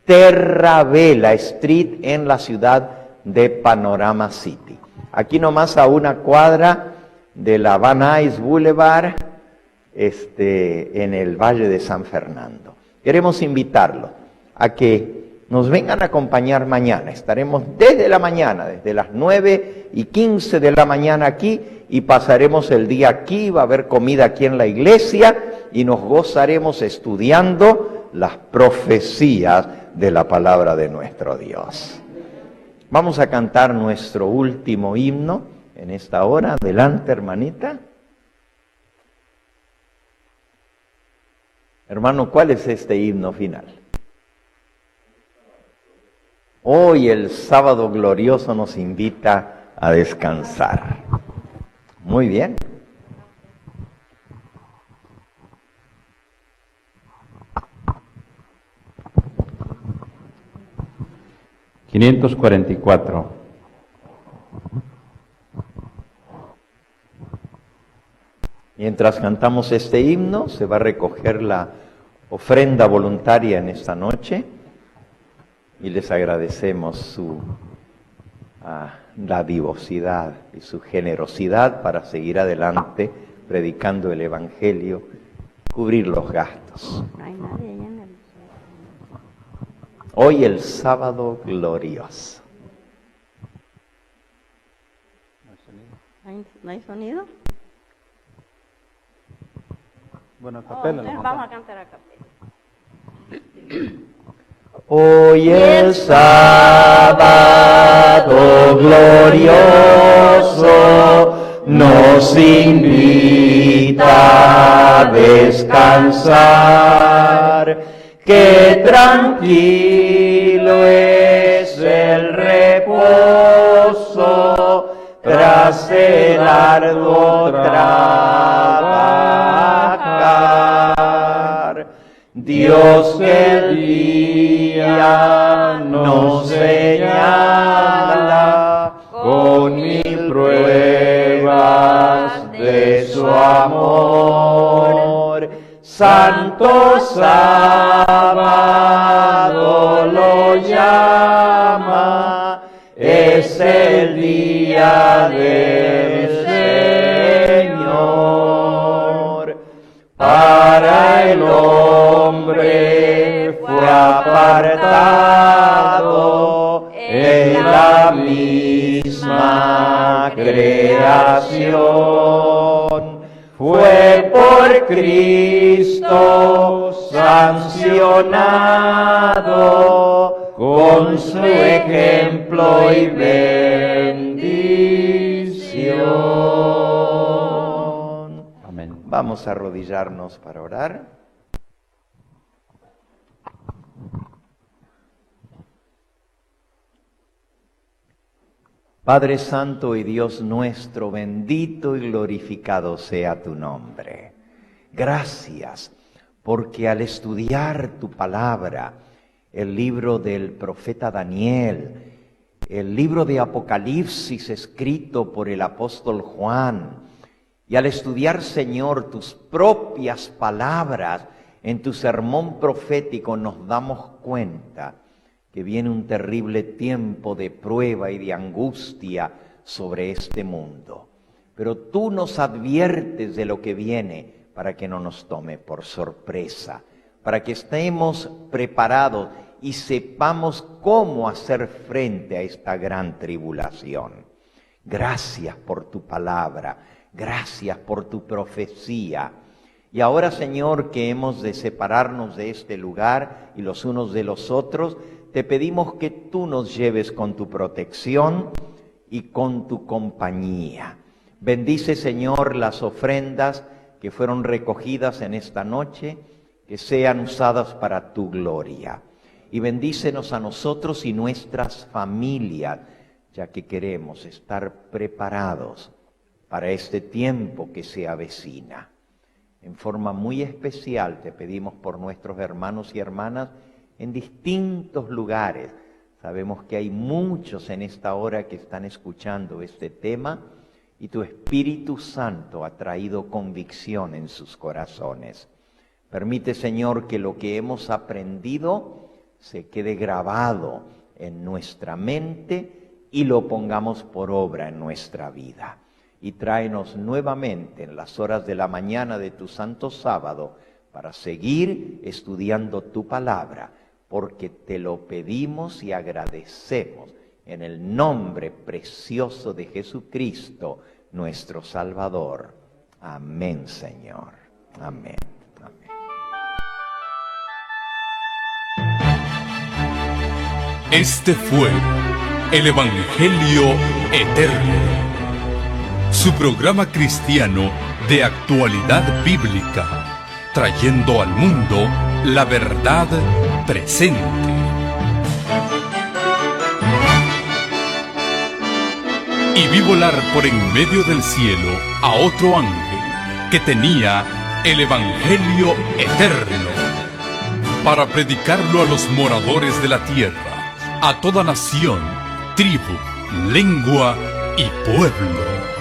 Terravela Street en la ciudad de Panorama City. Aquí nomás a una cuadra de la Van Nuys Boulevard, en el Valle de San Fernando. Queremos invitarlos a que nos vengan a acompañar mañana. Estaremos desde la mañana, desde las 9:15 de la mañana aquí, y pasaremos el día aquí. Va a haber comida aquí en la iglesia y nos gozaremos estudiando las profecías de la palabra de nuestro Dios. Vamos a cantar nuestro último himno en esta hora. Adelante, hermanita. Hermano, ¿cuál es este himno final? Hoy el sábado glorioso nos invita a descansar. Muy bien. ...544... Mientras cantamos este himno, se va a recoger la ofrenda voluntaria en esta noche y les agradecemos su dadivosidad y su generosidad para seguir adelante predicando el Evangelio, cubrir los gastos. Hoy el sábado glorioso. ¿No hay sonido? Bueno, a capela. Vamos a cantar a capela. Hoy el sábado glorioso nos invita a descansar, que tranquilo es el reposo tras el arduo trabajar. Dios que el día nos señala con mil pruebas de su amor, es el día del Señor. Para el hombre fue apartado en la misma creación. Fue por Cristo sancionado con su ejemplo y bendición. Amén. Vamos a arrodillarnos para orar. Padre Santo y Dios nuestro, bendito y glorificado sea tu nombre. Gracias, porque al estudiar tu palabra, el libro del profeta Daniel, el libro de Apocalipsis escrito por el apóstol Juan, y al estudiar, Señor, tus propias palabras en tu sermón profético, nos damos cuenta que viene un terrible tiempo de prueba y de angustia sobre este mundo. Pero tú nos adviertes de lo que viene para que no nos tome por sorpresa, para que estemos preparados y sepamos cómo hacer frente a esta gran tribulación. Gracias por tu palabra, gracias por tu profecía. Y ahora, Señor, que hemos de separarnos de este lugar y los unos de los otros, te pedimos que tú nos lleves con tu protección y con tu compañía. Bendice, Señor, las ofrendas que fueron recogidas en esta noche, que sean usadas para tu gloria. Y bendícenos a nosotros y nuestras familias, ya que queremos estar preparados para este tiempo que se avecina. En forma muy especial te pedimos por nuestros hermanos y hermanas en distintos lugares. Sabemos que hay muchos en esta hora que están escuchando este tema y tu Espíritu Santo ha traído convicción en sus corazones. Permite, Señor, que lo que hemos aprendido se quede grabado en nuestra mente y lo pongamos por obra en nuestra vida. Y tráenos nuevamente en las horas de la mañana de tu santo sábado para seguir estudiando tu palabra, porque te lo pedimos y agradecemos en el nombre precioso de Jesucristo, nuestro Salvador. Amén, Señor. Amén. Amén. Este fue el Evangelio Eterno, su programa cristiano de actualidad bíblica, trayendo al mundo la verdad presente. Y vi volar por en medio del cielo a otro ángel que tenía el Evangelio Eterno, para predicarlo a los moradores de la tierra, a toda nación, tribu, lengua y pueblo.